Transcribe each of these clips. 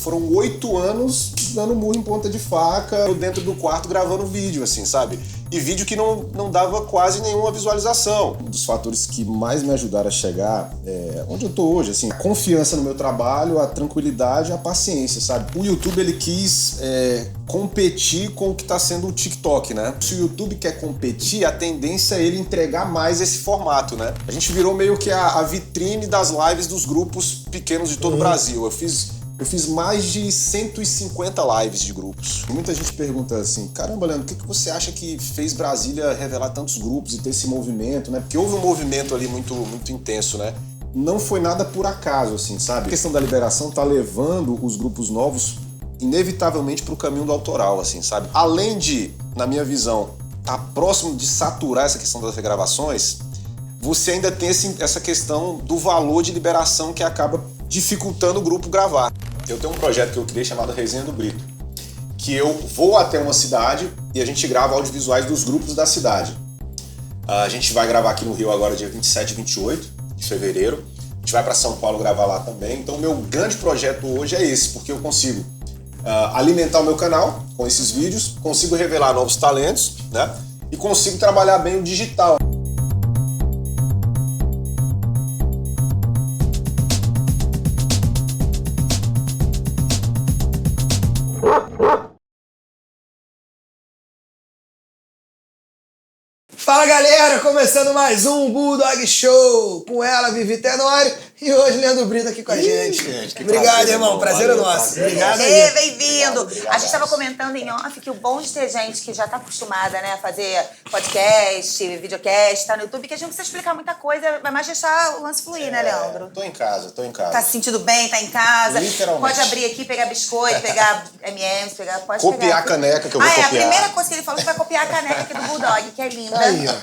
foram 8 anos dando murro em ponta de faca, eu dentro do quarto gravando vídeo, assim, sabe? E vídeo que não dava quase nenhuma visualização. Um dos fatores que mais me ajudaram a chegar onde eu tô hoje, assim, a confiança no meu trabalho, a tranquilidade, a paciência, sabe? O YouTube, ele quis competir com o que tá sendo o TikTok, né? Se o YouTube quer competir, a tendência é ele entregar mais esse formato, né? A gente virou meio que a vitrine das lives dos grupos pequenos de todo o Brasil. Eu fiz mais de 150 lives de grupos. Muita gente pergunta assim, caramba, Leandro, o que você acha que fez Brasília revelar tantos grupos e ter esse movimento, né? Porque houve um movimento ali muito intenso, né? Não foi nada por acaso, assim, sabe? A questão da liberação tá levando os grupos novos inevitavelmente pro caminho do autoral, assim, sabe? Além de, na minha visão, tá próximo de saturar essa questão das regravações, você ainda tem essa questão do valor de liberação que acaba dificultando o grupo gravar. Eu tenho um projeto que eu criei chamado Resenha do Brito, que eu vou até uma cidade e a gente grava audiovisuais dos grupos da cidade. A gente vai gravar aqui no Rio agora dia 27 e 28 de fevereiro. A gente vai para São Paulo gravar lá também. Então o meu grande projeto hoje é esse, porque eu consigo alimentar o meu canal com esses vídeos, consigo revelar novos talentos, né? E consigo trabalhar bem o digital. Fala galera, começando mais um Bulldog Show com ela, Vivi Tenório, e hoje Leandro Brito aqui com a gente. Obrigado, prazer, irmão, prazer é nosso. Obrigado aí. Bem-vindo. A gente estava comentando em off que o bom de ter gente que já está acostumada, né, a fazer podcast, videocast, tá no YouTube, que a gente não precisa explicar muita coisa, vai mais deixar o lance fluir, né, Leandro? Tô em casa. Tá se sentindo bem, tá em casa. Literalmente. Pode abrir aqui, pegar biscoito, pegar M&M's, pode Copiar pegar. a caneca que eu vou copiar. copiar. A primeira coisa que ele falou que vai copiar a caneca aqui do Bulldog, que é linda. Aí, ó.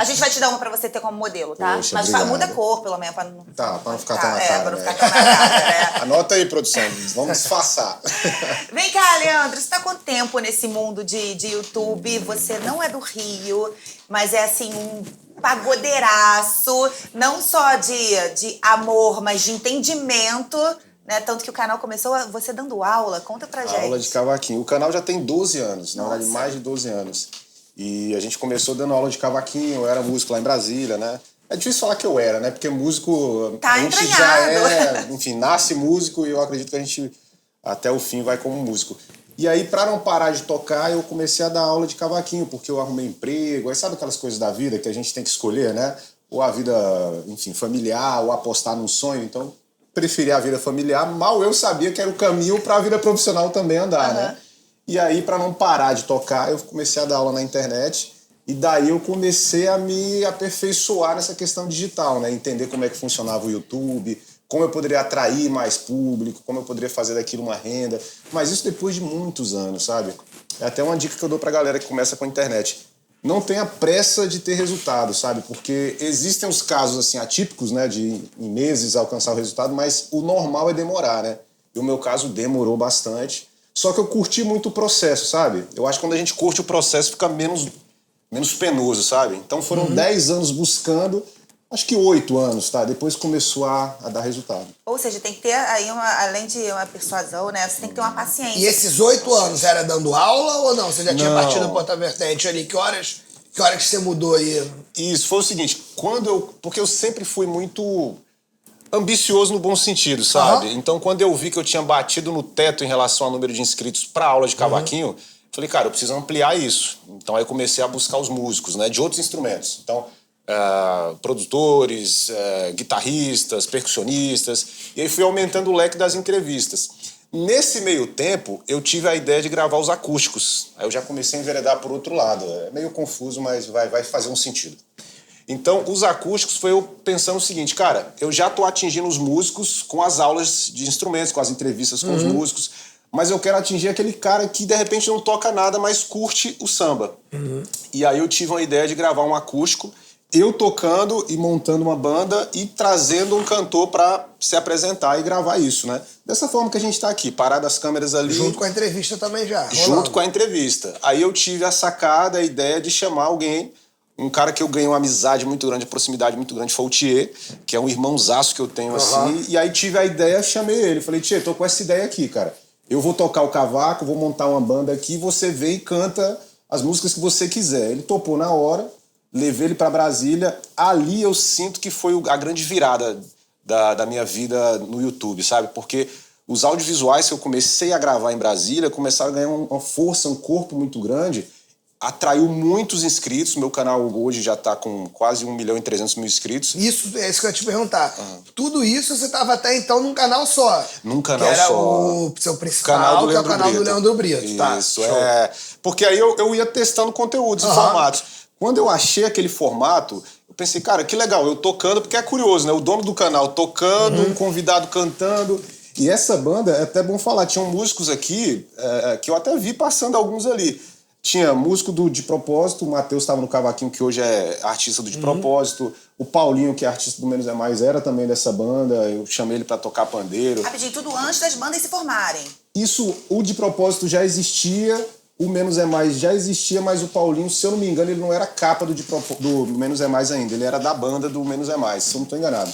A gente vai te dar uma pra você ter como modelo, tá? Poxa, mas obrigado. muda a cor, pelo menos, pra não... Tá, pra não ficar tão na cara, pra não né? ficar tão na cara, né? Anota aí, produção, vamos disfarçar. Vem cá, Leandro, você tá há quanto tempo nesse mundo de YouTube? Você não é do Rio, mas é assim, um pagodeiraço, não só de amor, mas de entendimento, né? Tanto que o canal começou você dando aula. Conta pra gente. Aula de cavaquinho. O canal já tem 12 anos, na Nossa. verdade, mais de 12 anos. E a gente começou dando aula de cavaquinho, eu era músico lá em Brasília, né? É difícil falar que eu era, né? Porque músico, Tá a gente entranhado. enfim, nasce músico e eu acredito que a gente até o fim vai como músico. E aí, pra não parar de tocar, eu comecei a dar aula de cavaquinho, porque eu arrumei emprego, aí sabe aquelas coisas da vida que a gente tem que escolher, né? Ou a vida, enfim, familiar, ou apostar num sonho, então preferi a vida familiar, mal eu sabia que era o caminho pra vida profissional também andar, né? E aí, pra não parar de tocar, eu comecei a dar aula na internet. E daí eu comecei a me aperfeiçoar nessa questão digital, né? Entender como é que funcionava o YouTube, como eu poderia atrair mais público, como eu poderia fazer daquilo uma renda. Mas isso depois de muitos anos, sabe? É até uma dica que eu dou pra galera que começa com a internet. Não tenha pressa de ter resultado, sabe? Porque existem os casos, assim, atípicos, né? De em meses alcançar o resultado, mas o normal é demorar, né? E o meu caso demorou bastante. Só que eu curti muito o processo, sabe? Eu acho que quando a gente curte o processo fica menos penoso, sabe? Então foram 10 anos buscando, acho que 8 anos, tá? Depois começou a dar resultado. Ou seja, tem que ter aí, além de uma persuasão, né? Você tem que ter uma paciência. E esses 8 anos era dando aula ou não? Você já tinha Não. partido por outra vertente ali? Que horas que você mudou aí? Isso, foi o seguinte, porque eu sempre fui muito ambicioso no bom sentido, sabe? Então quando eu vi que eu tinha batido no teto em relação ao número de inscritos para aula de cavaquinho, falei, cara, eu preciso ampliar isso. Então aí eu comecei a buscar os músicos, né, de outros instrumentos. Então, produtores, guitarristas, percussionistas, e aí fui aumentando o leque das entrevistas. Nesse meio tempo, eu tive a ideia de gravar os acústicos. Aí eu já comecei a enveredar por outro lado. É meio confuso, mas vai fazer um sentido. Então, os acústicos foi eu pensando o seguinte, cara, eu já tô atingindo os músicos com as aulas de instrumentos, com as entrevistas com os músicos, mas eu quero atingir aquele cara que, de repente, não toca nada, mas curte o samba. E aí eu tive uma ideia de gravar um acústico, eu tocando e montando uma banda e trazendo um cantor pra se apresentar e gravar isso, né? Dessa forma que a gente tá aqui, parado as câmeras ali. Junto com a entrevista também já. Junto com a entrevista. Aí eu tive a sacada, a ideia de chamar alguém Um cara que eu ganhei uma amizade muito grande, proximidade muito grande, foi o Thier, que é um irmãozaço que eu tenho, assim. E aí tive a ideia, chamei ele. Falei, Thier, tô com essa ideia aqui, cara. Eu vou tocar o cavaco, vou montar uma banda aqui, você vem e canta as músicas que você quiser. Ele topou na hora, levei ele pra Brasília. Ali eu sinto que foi a grande virada da minha vida no YouTube, sabe? Porque os audiovisuais que eu comecei a gravar em Brasília começaram a ganhar uma força, um corpo muito grande. Atraiu muitos inscritos. Meu canal hoje já tá com quase 1.300.000 inscritos. Isso, é isso que eu ia te perguntar. Tudo isso você tava até então num canal só. Num canal que era só. O seu principal, que é o canal do Leandro Brito. Isso, tá, Porque aí eu ia testando conteúdos e formatos. Quando eu achei aquele formato, eu pensei, cara, que legal, eu tocando, porque é curioso, né? O dono do canal tocando, um convidado cantando. E essa banda, é até bom falar, tinham músicos aqui, que eu até vi passando alguns ali. Tinha músico do De Propósito, o Matheus estava no cavaquinho, que hoje é artista do De Propósito. O Paulinho, que é artista do Menos é Mais, era também dessa banda. Eu chamei ele para tocar pandeiro. Rapidinho, tudo antes das bandas se formarem. Isso, o De Propósito já existia, o Menos é Mais já existia, mas o Paulinho, se eu não me engano, ele não era capa do Menos é Mais ainda. Ele era da banda do Menos é Mais, se eu não estou enganado.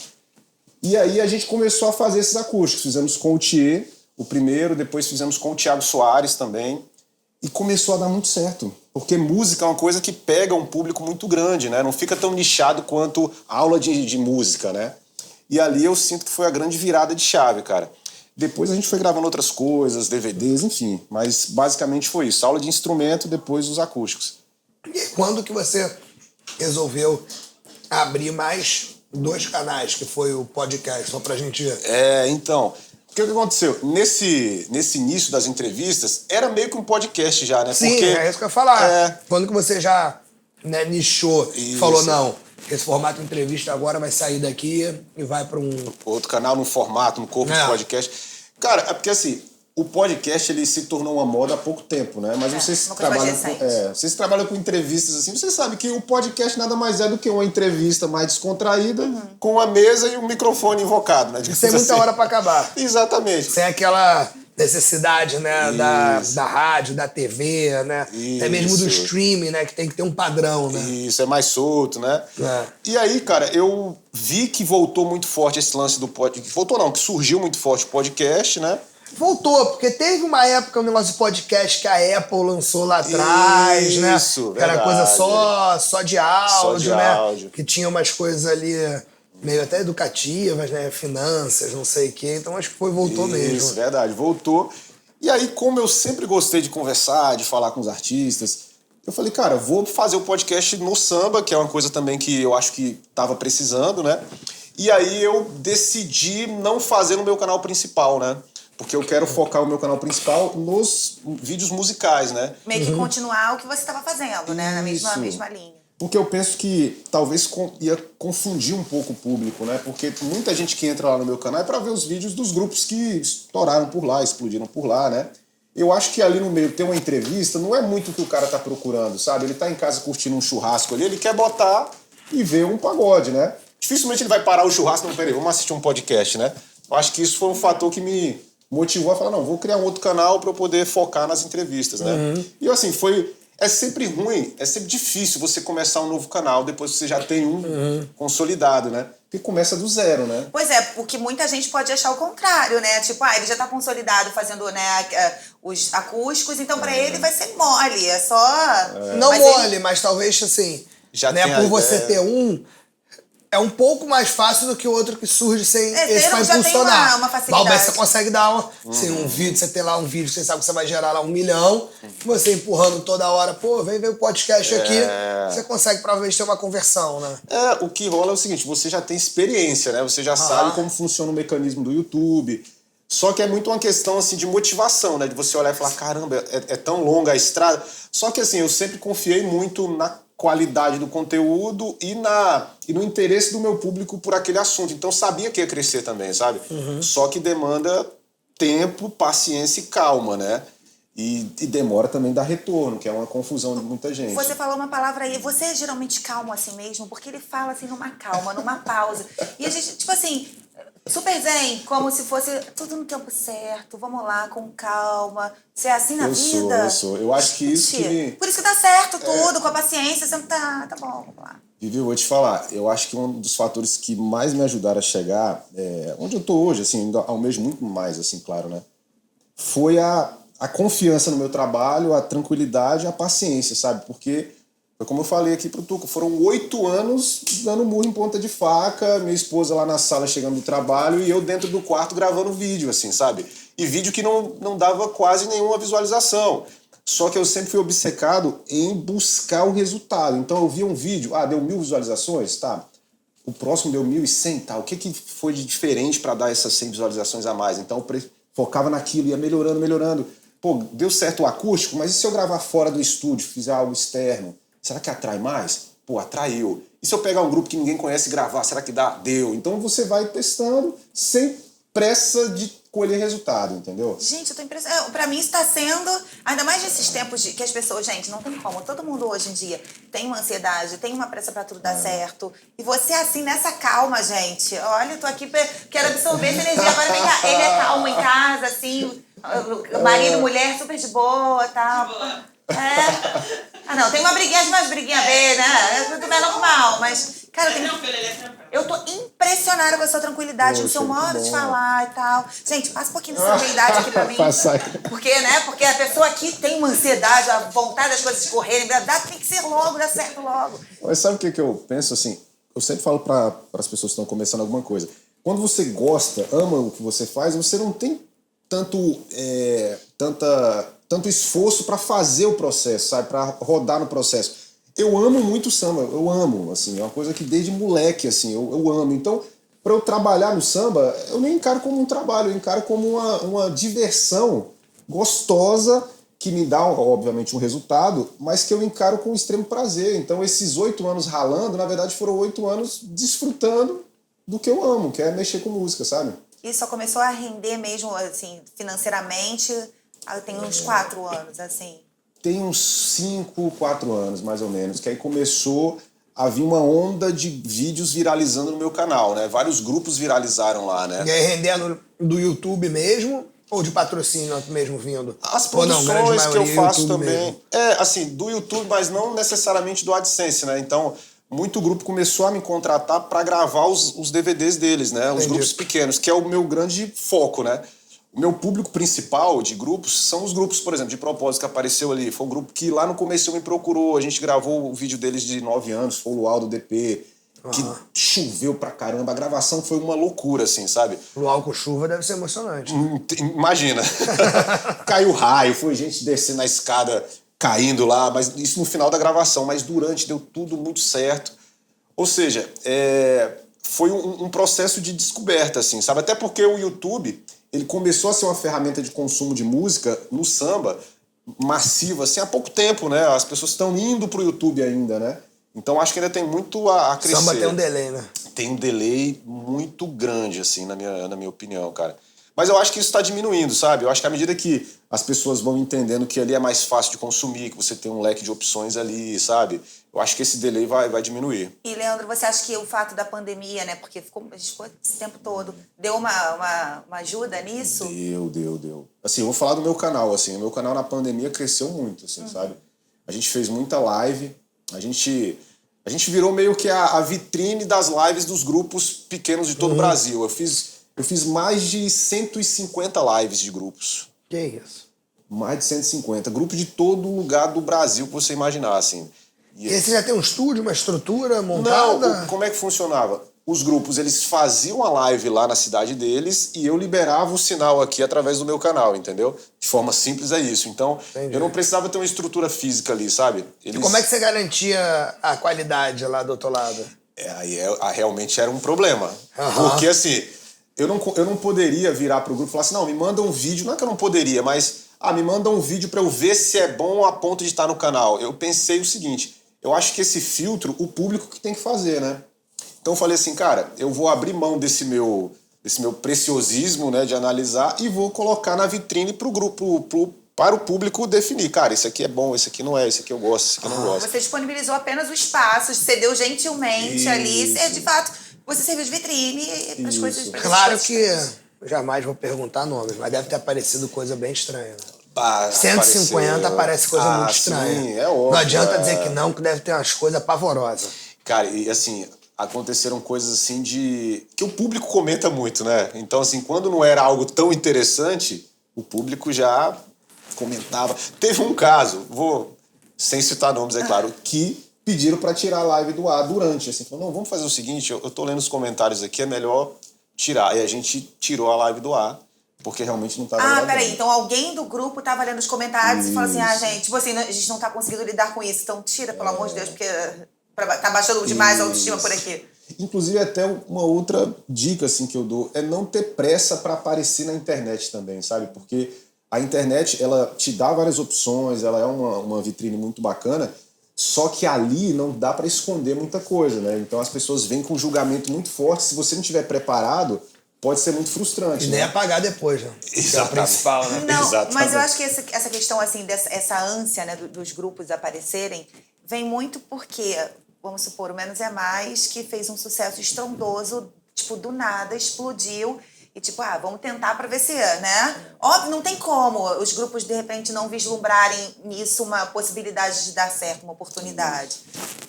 E aí a gente começou a fazer esses acústicos. Fizemos com o Thier, o primeiro, depois fizemos com o Thiago Soares também. E começou a dar muito certo. Porque música é uma coisa que pega um público muito grande, né? Não fica tão nichado quanto aula de música, né? E ali eu sinto que foi a grande virada de chave, cara. Depois a gente foi gravando outras coisas, DVDs, enfim. Mas basicamente foi isso. Aula de instrumento, depois os acústicos. E quando que você resolveu abrir mais 2 canais, que foi o podcast, só pra gente... Então... O que aconteceu? Nesse início das entrevistas, era meio que um podcast já, né? Sim, porque, é isso que eu ia falar. Quando que você já nichou e falou, não, esse formato de entrevista agora vai sair daqui e vai pra um... Outro canal, num formato, num corpo de podcast. Cara, é porque assim, o podcast ele se tornou uma moda há pouco tempo, né? Mas vocês trabalham com entrevistas assim, você sabe que o podcast nada mais é do que uma entrevista mais descontraída, com uma mesa e um microfone invocado, né? Sem muita hora pra acabar. Exatamente. Sem aquela necessidade, né, da rádio, da TV, né? Até mesmo do streaming, né? Que tem que ter um padrão, né? Isso, é mais solto, né? E aí, cara, eu vi que voltou muito forte esse lance do podcast. Voltou não, que surgiu muito forte o podcast, né? Voltou, porque teve uma época um negócio de podcast que a Apple lançou lá atrás, né? Que era coisa só de áudio, né? Que tinha umas coisas ali meio até educativas, né? Finanças, não sei o quê. Então acho que voltou mesmo. Isso, verdade, voltou. E aí, como eu sempre gostei de conversar, de falar com os artistas, eu falei, cara, vou fazer o podcast no samba, que é uma coisa também que eu acho que tava precisando, né? E aí eu decidi não fazer no meu canal principal, né? Porque eu quero focar o meu canal principal nos vídeos musicais, né? Meio que continuar o que você estava fazendo, né? Na mesma linha. Porque eu penso que talvez ia confundir um pouco o público, né? Porque muita gente que entra lá no meu canal é para ver os vídeos dos grupos que estouraram por lá, explodiram por lá, né? Eu acho que ali no meio ter uma entrevista não é muito o que o cara tá procurando, sabe? Ele tá em casa curtindo um churrasco ali, ele quer botar e ver um pagode, né? Dificilmente ele vai parar o churrasco, não, peraí, vamos assistir um podcast, né? Eu acho que isso foi um fator que me motivou a falar, não, vou criar um outro canal para eu poder focar nas entrevistas, né? E assim, é sempre ruim, é sempre difícil você começar um novo canal depois que você já tem um consolidado, né? Porque começa do zero, né? Pois é, porque muita gente pode achar o contrário, né? Tipo, ele já tá consolidado fazendo, né, os acústicos, então pra ele vai ser mole, é só... Não mole, mas talvez assim, já né, por você ter é um pouco mais fácil do que o outro que surge sem esse pra impulsionar. Tem uma facilidade. Mas você consegue dar um vídeo, você tem lá um vídeo, você sabe que você vai gerar lá 1 milhão, você empurrando toda hora, vem ver o podcast aqui, você consegue provavelmente ter uma conversão, né? O que rola é o seguinte, você já tem experiência, né? Você já sabe como funciona o mecanismo do YouTube. Só que é muito uma questão assim, de motivação, né? De você olhar e falar, caramba, é tão longa a estrada. Só que assim, eu sempre confiei muito na qualidade do conteúdo e no interesse do meu público por aquele assunto. Então sabia que ia crescer também, sabe? Só que demanda tempo, paciência e calma, né? E demora também dar retorno, que é uma confusão de muita gente. Você falou uma palavra aí, você é geralmente calmo assim mesmo? Porque ele fala assim numa calma, numa pausa. E a gente, tipo assim, super zen, como se fosse tudo no tempo certo, vamos lá, com calma. Você é assim na vida? Eu sou. Eu acho que isso que me... Por isso que dá certo tudo, com a paciência, sempre tá bom, vamos lá. Vivi, eu vou te falar, eu acho que um dos fatores que mais me ajudaram a chegar, onde eu tô hoje, assim, ainda almejo muito mais, assim, claro, né? Foi a confiança no meu trabalho, a tranquilidade, a paciência, sabe? Porque, como eu falei aqui pro Tuca, foram 8 anos dando murro em ponta de faca, minha esposa lá na sala chegando do trabalho e eu dentro do quarto gravando vídeo, assim, sabe? E vídeo que não dava quase nenhuma visualização. Só que eu sempre fui obcecado em buscar o resultado. Então eu via um vídeo, deu 1000 visualizações, tá? O próximo deu 1100, tá? O que foi de diferente para dar essas 100 visualizações a mais? Então eu focava naquilo, ia melhorando. Pô, deu certo o acústico, mas e se eu gravar fora do estúdio, fizer algo externo? Será que atrai mais? Pô, atraiu. E se eu pegar um grupo que ninguém conhece e gravar, será que dá? Deu. Então você vai testando sem pressa de colher resultado, entendeu? Gente, eu tô impressionada. Pra mim isso tá sendo, ainda mais nesses tempos que as pessoas, gente, não tem como. Todo mundo hoje em dia tem uma ansiedade, tem uma pressa pra tudo dar certo. E você assim, nessa calma, gente. Olha, eu tô aqui, quero absorver essa energia. Agora vem cá, ele é calmo em casa, assim, marido, mulher, super de boa e tal. Não, tem umas briguinhas a ver, né? Tudo bem normal, mas, cara, eu tô impressionada com a sua tranquilidade, com o seu modo de falar e tal. Gente, passa um pouquinho de tranquilidade aqui pra mim. Porque, né? Porque a pessoa aqui tem uma ansiedade, a vontade das coisas correrem, tem que ser logo, dá certo logo. Mas sabe o que eu penso, assim? Eu sempre falo para as pessoas que estão começando alguma coisa. Quando você gosta, ama o que você faz, você não tem tanto esforço para fazer o processo, sabe? Para rodar no processo. Eu amo muito samba, eu amo, assim, é uma coisa que desde moleque, assim, eu amo. Então, para eu trabalhar no samba, eu nem encaro como um trabalho, eu encaro como uma diversão gostosa que me dá, obviamente, um resultado, mas que eu encaro com extremo prazer. Então, esses 8 anos ralando, na verdade, foram 8 anos desfrutando do que eu amo, que é mexer com música, sabe? E só começou a render mesmo, assim, financeiramente, tem uns 4 anos, assim. Tem uns 4 anos, mais ou menos, que aí começou a vir uma onda de vídeos viralizando no meu canal, né? Vários grupos viralizaram lá, né? E aí rendendo do YouTube mesmo, ou de patrocínio mesmo vindo? As produções que eu faço YouTube também. Assim, do YouTube, mas não necessariamente do AdSense, né? Então, muito grupo começou a me contratar para gravar os DVDs deles, né? Os grupos pequenos, que é o meu grande foco, né? O meu público principal de grupos são os grupos, por exemplo, de propósito que apareceu ali. Foi um grupo que lá no começo me procurou. A gente gravou o vídeo deles de 9 anos, foi o Luau do DP, que choveu pra caramba. A gravação foi uma loucura, assim, sabe? Luau com chuva deve ser emocionante. Imagina. Caiu raio, foi gente descendo a escada, caindo lá, mas isso no final da gravação. Mas durante deu tudo muito certo. Ou seja, foi um processo de descoberta, assim, sabe? Até porque o YouTube... ele começou a ser uma ferramenta de consumo de música no samba massiva, assim, há pouco tempo, né? As pessoas estão indo pro YouTube ainda, né? Então acho que ainda tem muito a crescer. Samba tem um delay, né? Tem um delay muito grande, assim, na minha opinião, cara. Mas eu acho que isso está diminuindo, sabe? Eu acho que à medida que as pessoas vão entendendo que ali é mais fácil de consumir, que você tem um leque de opções ali, sabe? Eu acho que esse delay vai diminuir. E, Leandro, você acha que o fato da pandemia, né? Porque a gente ficou esse tempo todo, deu uma ajuda nisso? Deu. Assim, eu vou falar do meu canal, assim. O meu canal na pandemia cresceu muito, assim, sabe? A gente fez muita live, a gente virou meio que a vitrine das lives dos grupos pequenos de todo o Brasil. Eu fiz mais de 150 lives de grupos. Que isso? Mais de 150. Grupo de todo lugar do Brasil que você imaginar, assim. E você já tem um estúdio, uma estrutura montada? Não, como é que funcionava? Os grupos, eles faziam a live lá na cidade deles e eu liberava o sinal aqui através do meu canal, entendeu? De forma simples é isso. Então, eu não precisava ter uma estrutura física ali, sabe? E como é que você garantia a qualidade lá do outro lado? Aí realmente era um problema. Porque, assim... Eu não poderia virar pro grupo e falar assim, não, me manda um vídeo, não é que eu não poderia, mas, me manda um vídeo para eu ver se é bom a ponto de estar no canal. Eu pensei o seguinte, eu acho que esse filtro, o público que tem que fazer, né? Então eu falei assim, cara, eu vou abrir mão desse meu preciosismo, né, de analisar e vou colocar na vitrine pro grupo, para o público definir, cara, esse aqui é bom, esse aqui não é, esse aqui eu gosto, esse aqui eu não gosto. Você disponibilizou apenas o espaço, cedeu gentilmente ali, de fato... você serviu de vitrine para as coisas. Claro que eu jamais vou perguntar nomes, mas deve ter aparecido coisa bem estranha. Né? 150 aparece coisa muito estranha. Sim, é óbvio. Não adianta dizer que não, que deve ter umas coisas pavorosas. Cara, e assim, aconteceram coisas assim que o público comenta muito, né? Então, assim, quando não era algo tão interessante, o público já comentava. Teve um caso, sem citar nomes, é claro, que pediram pra tirar a live do ar durante. Assim, falou, não, vamos fazer o seguinte, eu tô lendo os comentários aqui, é melhor tirar. E a gente tirou a live do ar, porque realmente não tava gravando. Peraí, então alguém do grupo tava lendo os comentários e falou assim, gente, tipo assim, a gente não tá conseguindo lidar com isso, então tira, pelo amor de Deus, porque tá baixando demais a autoestima por aqui. Inclusive, até uma outra dica assim, que eu dou é não ter pressa para aparecer na internet também, sabe? Porque a internet, ela te dá várias opções, ela é uma vitrine muito bacana, só que ali não dá para esconder muita coisa, né? Então as pessoas vêm com um julgamento muito forte. Se você não estiver preparado, pode ser muito frustrante. E nem apagar depois, né? Exatamente. É o principal, né? Não, Exatamente. mas eu acho que essa questão, assim, essa ânsia, né, dos grupos aparecerem, vem muito porque, vamos supor, o Menos é Mais, que fez um sucesso estrondoso, tipo, do nada, explodiu. E tipo, vamos tentar pra ver se, né? Óbvio, não tem como os grupos, de repente, não vislumbrarem nisso uma possibilidade de dar certo, uma oportunidade.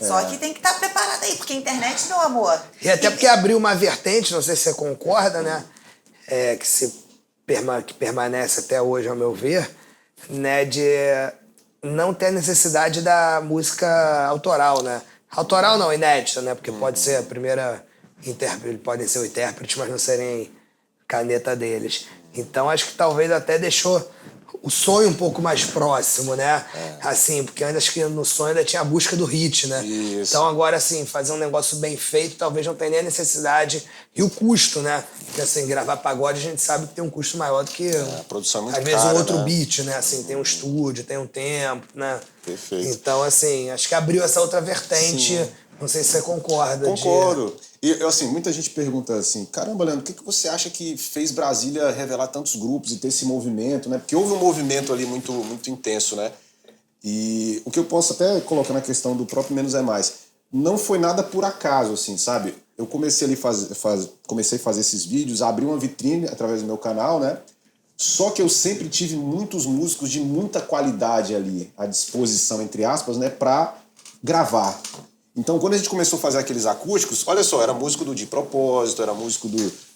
Só que tem que estar preparado aí, porque a internet, meu amor... E até porque abriu uma vertente, não sei se você concorda, né? Que permanece até hoje, ao meu ver, né? De não ter necessidade da música autoral, né? Autoral não, inédita, né? Porque pode ser a primeira intérprete, podem ser o intérprete, mas não serem caneta deles. Então acho que talvez até deixou o sonho um pouco mais próximo, né? Assim, porque ainda acho que no sonho ainda tinha a busca do hit, né? Isso. Então agora, assim, fazer um negócio bem feito talvez não tenha nem a necessidade e o custo, né? Porque assim, gravar pagode a gente sabe que tem um custo maior do que a produção é muito às vezes cara, um outro né? beat, né? Assim, tem um estúdio, tem um tempo, né? Perfeito. Então, assim, acho que abriu essa outra vertente. Sim. Não sei se você concorda. Concordo. E, assim, muita gente pergunta assim, caramba, Leandro, o que você acha que fez Brasília revelar tantos grupos e ter esse movimento, né? Porque houve um movimento ali muito, muito intenso, né? E o que eu posso até colocar na questão do próprio Menos é Mais, não foi nada por acaso, assim, sabe? Eu comecei ali comecei a fazer esses vídeos, abri uma vitrine através do meu canal, né? Só que eu sempre tive muitos músicos de muita qualidade ali à disposição, entre aspas, né? Pra gravar. Então, quando a gente começou a fazer aqueles acústicos, olha só, era músico do De Propósito, era músico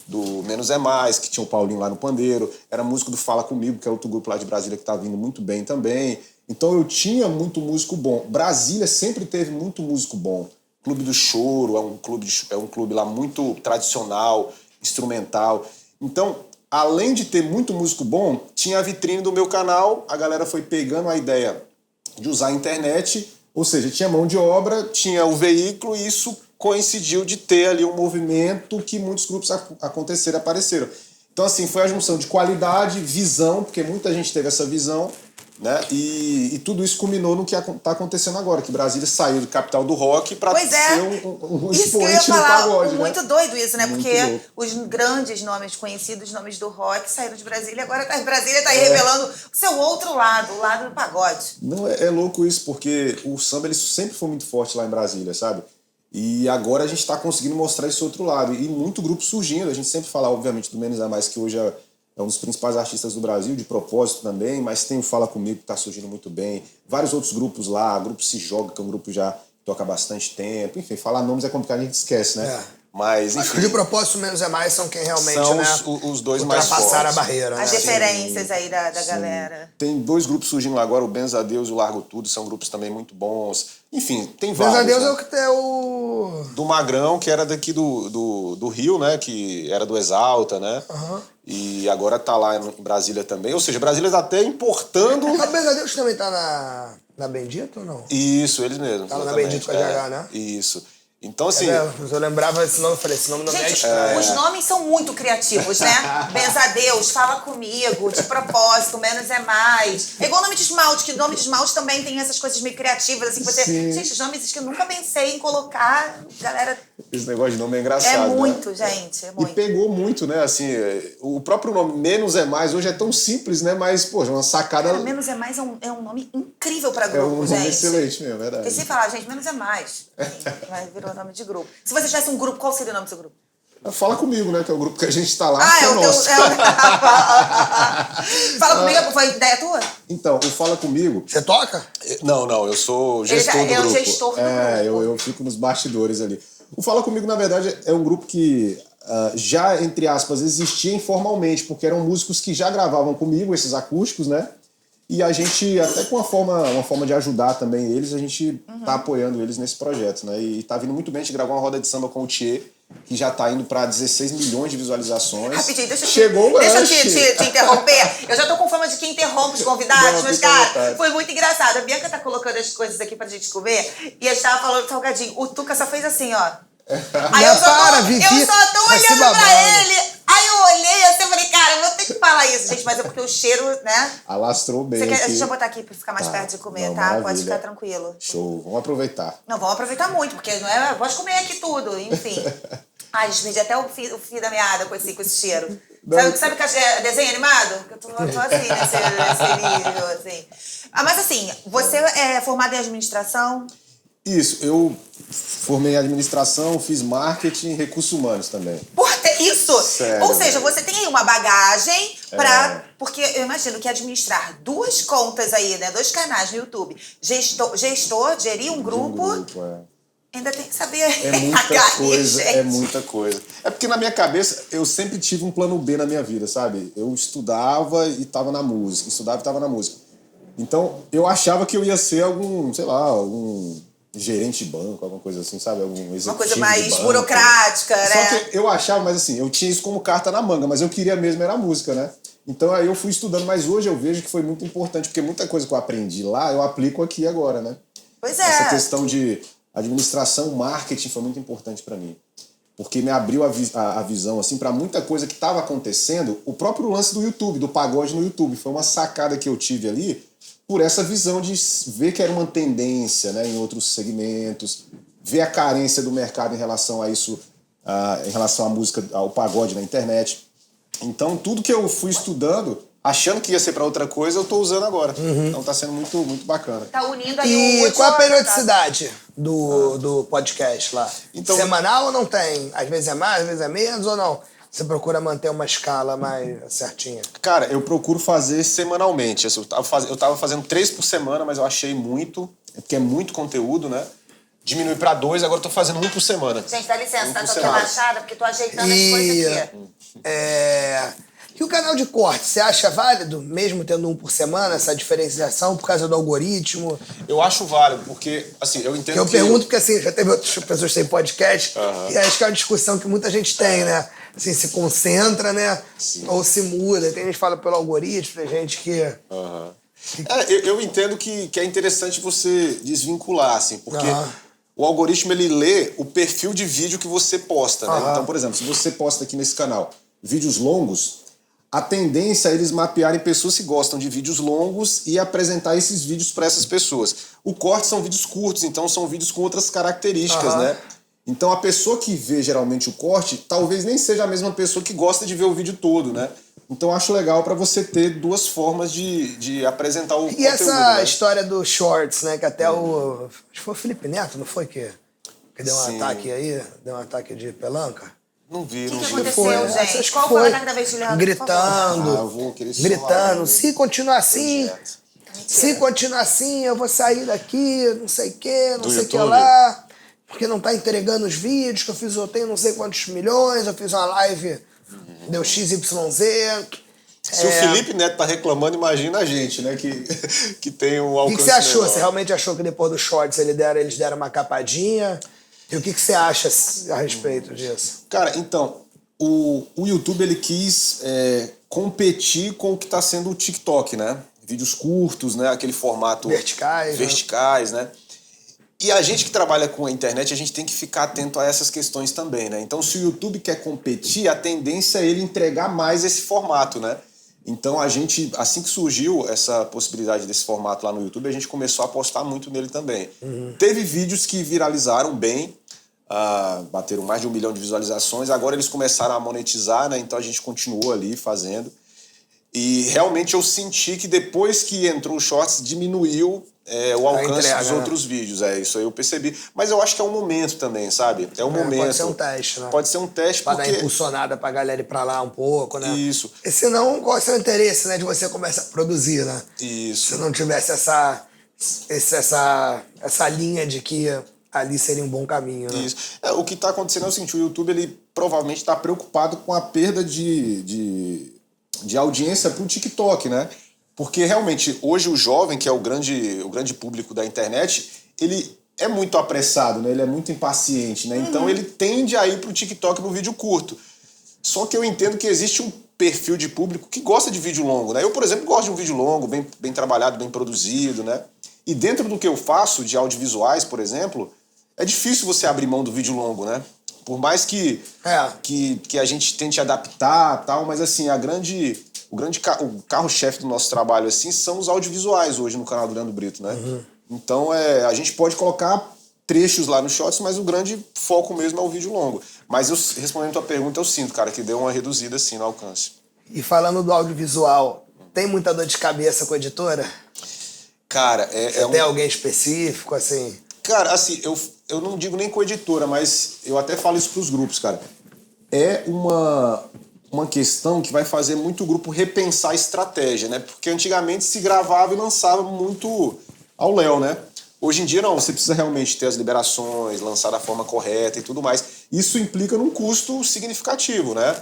do Menos é Mais, que tinha o Paulinho lá no pandeiro, era músico do Fala Comigo, que é outro grupo lá de Brasília que tá vindo muito bem também. Então, eu tinha muito músico bom. Brasília sempre teve muito músico bom. Clube do Choro é um clube lá muito tradicional, instrumental. Então, além de ter muito músico bom, tinha a vitrine do meu canal, a galera foi pegando a ideia de usar a internet. Ou seja, tinha mão de obra, tinha o veículo e isso coincidiu de ter ali um movimento que muitos grupos apareceram. Então, assim, foi a junção de qualidade, visão, porque muita gente teve essa visão, né? E tudo isso culminou no que está acontecendo agora, que Brasília saiu de capital do rock para ser um expoente do pagode. Muito doido isso, né? Muito porque louco. Os grandes nomes conhecidos, nomes do rock, saíram de Brasília, agora Brasília está aí revelando o seu outro lado, o lado do pagode. Não, é louco isso, porque o samba ele sempre foi muito forte lá em Brasília, sabe? E agora a gente está conseguindo mostrar esse outro lado. E muito grupo surgindo. A gente sempre fala, obviamente, do Menos é Mais, que hoje é um dos principais artistas do Brasil, de propósito também, mas tem o Fala Comigo, que está surgindo muito bem. Vários outros grupos lá, o Grupo Se Joga, que é um grupo que já toca há bastante tempo. Enfim, falar nomes é complicado, a gente esquece, né? Mas, enfim. Acho que de propósito, Menos é Mais são quem realmente, são né? os dois mais fortes. Ultrapassaram a barreira, né? As referências aí da galera. Tem dois grupos surgindo lá agora, o Benza a Deus e o Largo Tudo, são grupos também muito bons. Enfim, tem vários. Benza a Deus, né? é o que tem o... Do Magrão, que era daqui do Rio, né? Que era do Exalta, né? Uhum. E agora tá lá em Brasília também. Ou seja, Brasília tá até importando... O Benza a Deus também tá na Bendita ou não? Isso, eles mesmo. Tava na Bendita com a GH, né? Isso. Então, assim... Eu lembrava esse nome, eu falei, esse nome não é estranho. Os nomes são muito criativos, né? Benza a Deus, Fala Comigo, De Propósito, Menos é Mais. É igual o nome de esmalte, que o nome de esmalte também tem essas coisas meio criativas, assim, que você... Sim. Gente, os nomes que eu nunca pensei em colocar, galera... Esse negócio de nome é engraçado, É muito, né? gente, é muito. E pegou muito, né? Assim, o próprio nome Menos é Mais hoje é tão simples, né? Mas, poxa, uma sacada... Cara, Menos é Mais é um nome incrível pra É grupo, um gente. nome excelente mesmo, é verdade. Porque se falar, gente, Menos é Mais. Mas virou nome de grupo. Se você tivesse um grupo, qual seria o nome do seu grupo? Fala Comigo, né? Que é o grupo que a gente tá lá, Ah, que é o teu... nosso. Fala Comigo, foi ideia tua? Então, o Fala Comigo... Você toca? Não, eu sou gestor do grupo. É o gestor do grupo. Eu fico nos bastidores ali. O Fala Comigo, na verdade, é um grupo que já, entre aspas, existia informalmente, porque eram músicos que já gravavam comigo, esses acústicos, né? E a gente, até com uma forma de ajudar também eles, a gente tá apoiando eles nesse projeto, né? E tá vindo muito bem, a gente gravou uma roda de samba com o Thier, que já tá indo pra 16 milhões de visualizações. Rapidinho, deixa eu te interromper. Eu já tô com fama de quem interrompe os convidados, Não, mas, fica à cara, vontade. foi muito engraçado. A Bianca tá colocando as coisas aqui pra gente comer e a gente tava falando do salgadinho. O Tuca só fez assim, ó. Aí eu só tô olhando pra ele. Aí eu olhei assim, eu falei, cara, eu vou ter que falar isso, gente, mas é porque o cheiro, né? Alastrou bem. A gente vai botar aqui pra ficar mais perto de comer, não, tá? maravilha. Pode ficar tranquilo. Show, vamos aproveitar. Não, vamos aproveitar muito, porque não é. Pode comer aqui tudo, enfim. Ai, gente, perdi até o fio da meada com esse cheiro. Sabe que é desenho animado? Eu tô assim, nesse nível, assim. Mas assim, você é formado em administração? Isso, eu formei em administração, fiz marketing e recursos humanos também. Porra, isso! Sério, ou seja, você tem aí uma bagagem pra... É. Porque eu imagino que administrar 2 contas aí, né? 2 canais no YouTube, gerir um grupo... Ainda tem que saber É muita coisa. É porque na minha cabeça eu sempre tive um plano B na minha vida, sabe? Eu estudava e tava na música, Então eu achava que eu ia ser algum gerente de banco, alguma coisa assim, sabe? Algum executivo. Uma coisa mais burocrática, né? Só que eu achava, mas assim, eu tinha isso como carta na manga, mas eu queria mesmo era a música, né? Então aí eu fui estudando, mas hoje eu vejo que foi muito importante, porque muita coisa que eu aprendi lá, eu aplico aqui agora, né? Pois é. Essa questão de administração, marketing foi muito importante para mim. Porque me abriu a visão, assim, para muita coisa que estava acontecendo. O próprio lance do YouTube, do pagode no YouTube, foi uma sacada que eu tive ali, por essa visão de ver que era uma tendência, né, em outros segmentos, ver a carência do mercado em relação a isso, em relação à música, ao pagode na internet. Então, tudo que eu fui estudando, achando que ia ser para outra coisa, eu tô usando agora. Então tá sendo muito, muito bacana. Tá unindo aí E qual a periodicidade do podcast lá? Então, semanal ou não tem? Às vezes é mais, às vezes é menos ou não? Você procura manter uma escala mais certinha? Cara, eu procuro fazer semanalmente. Assim, eu tava fazendo 3 por semana, mas eu achei muito, porque é muito conteúdo, né? Diminui pra 2, agora eu tô fazendo 1 por semana. Gente, dá licença, tá? Tô aqui abaixada, porque tô ajeitando as coisas aqui. E o canal de corte, você acha válido, mesmo tendo 1 por semana, essa diferenciação por causa do algoritmo? Eu acho válido, porque, assim, eu entendo Eu pergunto porque, assim, já teve outras pessoas que têm podcast, e acho que é uma discussão que muita gente tem, né? Assim, se concentra, né? Sim. Ou se muda. Tem gente que fala pelo algoritmo, tem gente que... eu entendo que é interessante você desvincular, assim, porque o algoritmo, ele lê o perfil de vídeo que você posta, né? Então, por exemplo, se você posta aqui nesse canal vídeos longos, a tendência é eles mapearem pessoas que gostam de vídeos longos e apresentar esses vídeos para essas pessoas. O corte são vídeos curtos, então são vídeos com outras características, né? Então a pessoa que vê geralmente o corte, talvez nem seja a mesma pessoa que gosta de ver o vídeo todo, né? Então acho legal para você ter 2 formas de apresentar o conteúdo. E essa né? história do Shorts, né? Que até acho que foi o Felipe Neto, não foi? Que deu um ataque aí? Deu um ataque de pelanca? Não vi, O não que vi. aconteceu, gente? Qual foi o ataque da vez, Leandro? Gritando. Eu vou querer gritando. falar, Se continuar assim... Se continuar assim, eu vou sair daqui, não sei o que, não sei o que lá, porque não tá entregando os vídeos que eu tenho não sei quantos milhões, eu fiz uma live, deu XYZ. Se o Felipe Neto tá reclamando, imagina a gente, né, que tem um alcance. O que você achou? menor. Você realmente achou que depois do Shorts eles deram uma capadinha? E o que você acha a respeito disso? Cara, então, o YouTube, ele quis competir com o que tá sendo o TikTok, né? Vídeos curtos, né? Aquele formato... Verticais, né? E a gente que trabalha com a internet, a gente tem que ficar atento a essas questões também, né? Então, se o YouTube quer competir, a tendência é ele entregar mais esse formato, né? Então, a gente, assim que surgiu essa possibilidade desse formato lá no YouTube, a gente começou a apostar muito nele também. Teve vídeos que viralizaram bem, bateram mais de 1 milhão de visualizações. Agora eles começaram a monetizar, né? Então a gente continuou ali fazendo. E realmente eu senti que depois que entrou o Shorts, diminuiu o alcance dos outros vídeos. Isso aí eu percebi. Mas eu acho que é um momento também, sabe? É um momento. Pode ser um teste, né? Pode ser um teste pra dar impulsionada pra galera ir pra lá um pouco, né? Isso. E senão, qual é o seu interesse, né? De você começar a produzir, né? Isso. Se não tivesse essa linha de que ali seria um bom caminho, né? Isso. O que tá acontecendo é o seguinte, o YouTube, ele provavelmente tá preocupado com a perda de audiência pro TikTok, né? Porque realmente hoje o jovem, que é o grande público da internet, ele é muito apressado, né? Ele é muito impaciente, né? Então ele tende a ir pro TikTok, pro vídeo curto. Só que eu entendo que existe um perfil de público que gosta de vídeo longo, né? Eu, por exemplo, gosto de um vídeo longo, bem trabalhado, bem produzido, né? E dentro do que eu faço de audiovisuais, por exemplo, é difícil você abrir mão do vídeo longo, né? Por mais que a gente tente adaptar, tal, mas assim, o carro-chefe do nosso trabalho assim são os audiovisuais hoje no canal do Leandro Brito, né? Então a gente pode colocar trechos lá no Shorts, mas o grande foco mesmo é o vídeo longo. Mas respondendo a tua pergunta, eu sinto, cara, que deu uma reduzida assim no alcance. E falando do audiovisual, tem muita dor de cabeça com a editora? Cara, tem alguém específico, assim? Cara, assim, eu não digo nem com a editora, mas eu até falo isso pros grupos, cara. É uma questão que vai fazer muito o grupo repensar a estratégia, né? Porque antigamente se gravava e lançava muito ao léu, né? Hoje em dia não, você precisa realmente ter as liberações, lançar da forma correta e tudo mais. Isso implica num custo significativo, né?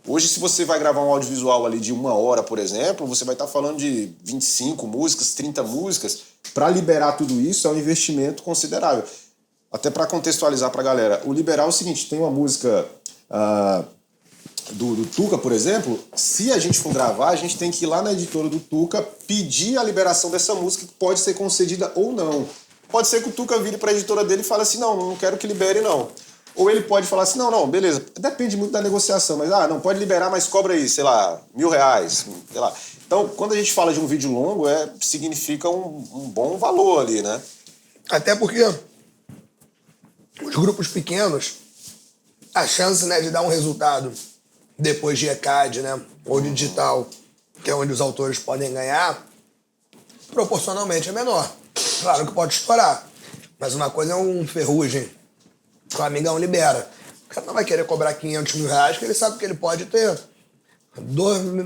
Hoje, se você vai gravar um audiovisual ali de 1 hora, por exemplo, você vai estar falando de 25 músicas, 30 músicas. Para liberar tudo isso é um investimento considerável. Até para contextualizar para a galera, o liberar é o seguinte, tem uma música do Tuca, por exemplo, se a gente for gravar, a gente tem que ir lá na editora do Tuca pedir a liberação dessa música, que pode ser concedida ou não. Pode ser que o Tuca vire para a editora dele e fale assim, não quero que libere não. Ou ele pode falar assim, não, beleza, depende muito da negociação, mas não, pode liberar, mas cobra aí, sei lá, R$1.000, sei lá. Então, quando a gente fala de um vídeo longo, significa um bom valor ali, né? Até porque os grupos pequenos, a chance, né, de dar um resultado depois de ECAD, né, ou de digital, que é onde os autores podem ganhar, proporcionalmente é menor. Claro que pode estourar, mas uma coisa é um Ferrugem, que o amigão libera. O cara não vai querer cobrar R$500 mil, que ele sabe que ele pode ter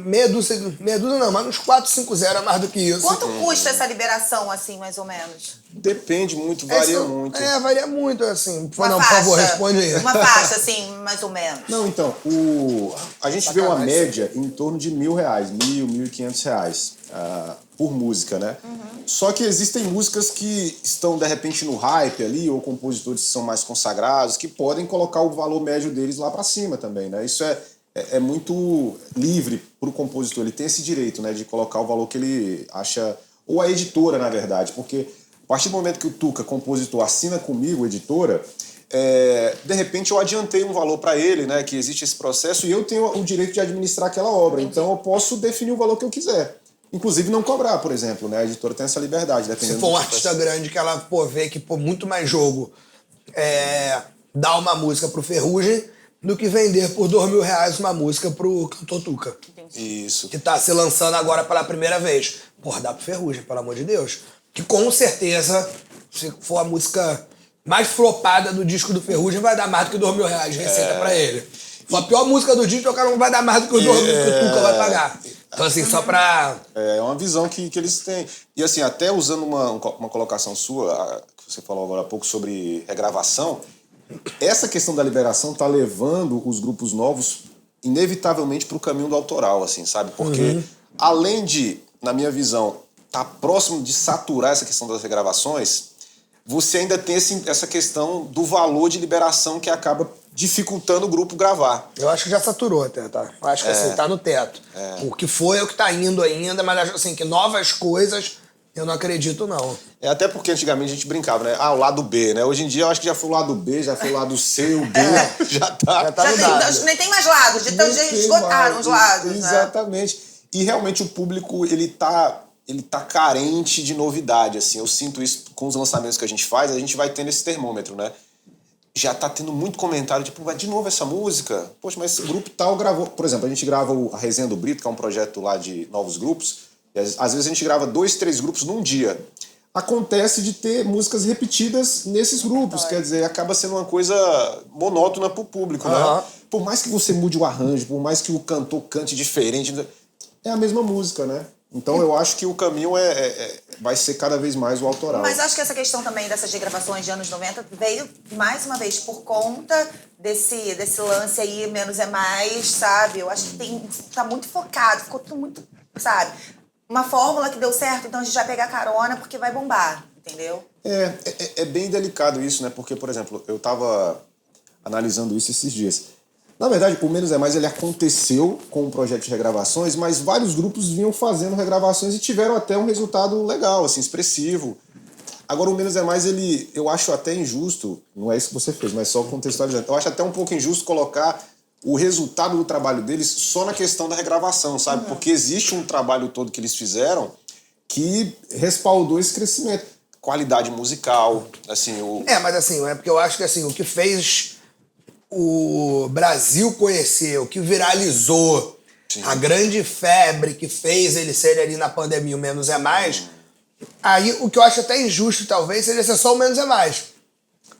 meia dúzia não, mas uns 4, 5 0 a mais do que isso. Quanto custa essa liberação, assim, mais ou menos? Depende muito, varia muito. Varia muito, assim. Por favor, responde aí. Uma faixa, assim, mais ou menos. Não, então, a gente vê uma média em torno de R$1.000, R$1.500 por música, né? Só que existem músicas que estão, de repente, no hype ali, ou compositores que são mais consagrados, que podem colocar o valor médio deles lá pra cima também, né? Isso é muito livre pro compositor, ele tem esse direito, né, de colocar o valor que ele acha, ou a editora, na verdade, porque a partir do momento que o Tuca, compositor, assina comigo, editora, de repente eu adiantei um valor para ele, né, que existe esse processo, e eu tenho o direito de administrar aquela obra, então eu posso definir o valor que eu quiser. Inclusive não cobrar, por exemplo, né, a editora tem essa liberdade. Se for um artista grande que ela vê que muito mais jogo dá uma música pro Ferrugem, do que vender por R$2.000 uma música pro cantor Tuca. Isso. Que tá se lançando agora pela primeira vez. Porra, dá pro Ferrugem, pelo amor de Deus. Que com certeza, se for a música mais flopada do disco do Ferrugem, vai dar mais do que R$2.000 de receita pra ele. Se for a pior música do disco, o cara não vai dar mais do que os R$2.000 que o Tuca vai pagar. Então, assim, só pra... É uma visão que eles têm. E, assim, até usando uma colocação sua, que você falou agora há pouco sobre regravação, essa questão da liberação tá levando os grupos novos, inevitavelmente, pro caminho do autoral, assim, sabe? Porque, além de, na minha visão, tá próximo de saturar essa questão das regravações, você ainda tem essa questão do valor de liberação que acaba dificultando o grupo gravar. Eu acho que já saturou até, tá? Eu acho que assim, tá no teto. O que foi é o que tá indo ainda, mas acho assim, que novas coisas eu não acredito, não. Até porque antigamente a gente brincava, né? O lado B, né? Hoje em dia eu acho que já foi o lado B, já foi o lado C, o D, já tá nem tem mais lados, de tanto já esgotaram os lados, exatamente. Né? E realmente o público, ele tá carente de novidade, assim. Eu sinto isso com os lançamentos que a gente faz, a gente vai tendo esse termômetro, né? já tá tendo muito comentário, tipo, vai de novo essa música? Poxa, mas esse grupo tal gravou... Por exemplo, a gente grava a Resenha do Brito, que é um projeto lá de novos grupos, e às vezes a gente grava 2, 3 grupos num dia. Acontece de ter músicas repetidas nesses grupos, quer dizer, acaba sendo uma coisa monótona pro público, né? Por mais que você mude o arranjo, por mais que o cantor cante diferente, é a mesma música, né? Então eu acho que o caminho vai ser cada vez mais o autoral. Mas acho que essa questão também dessas regravações de anos 90 veio, mais uma vez, por conta desse lance aí, menos é mais, sabe? Eu acho que tá muito focado, ficou tudo muito, sabe? Uma fórmula que deu certo, então a gente vai pegar carona porque vai bombar, entendeu? É bem delicado isso, né? Porque, por exemplo, eu tava analisando isso esses dias. Na verdade, o Menos é Mais ele aconteceu com o projeto de regravações, mas vários grupos vinham fazendo regravações e tiveram até um resultado legal, assim, expressivo. Agora, o Menos é Mais, eu acho até injusto, não é isso que você fez, mas só contextualizando, eu acho até um pouco injusto colocar o resultado do trabalho deles só na questão da regravação, sabe? Porque existe um trabalho todo que eles fizeram que respaldou esse crescimento. Qualidade musical, assim... mas assim, é porque eu acho que assim, o que fez o Brasil conhecer, o que viralizou, a grande febre que fez ele ser ali na pandemia, o Menos é Mais, aí o que eu acho até injusto, talvez, seria ser só o Menos é Mais.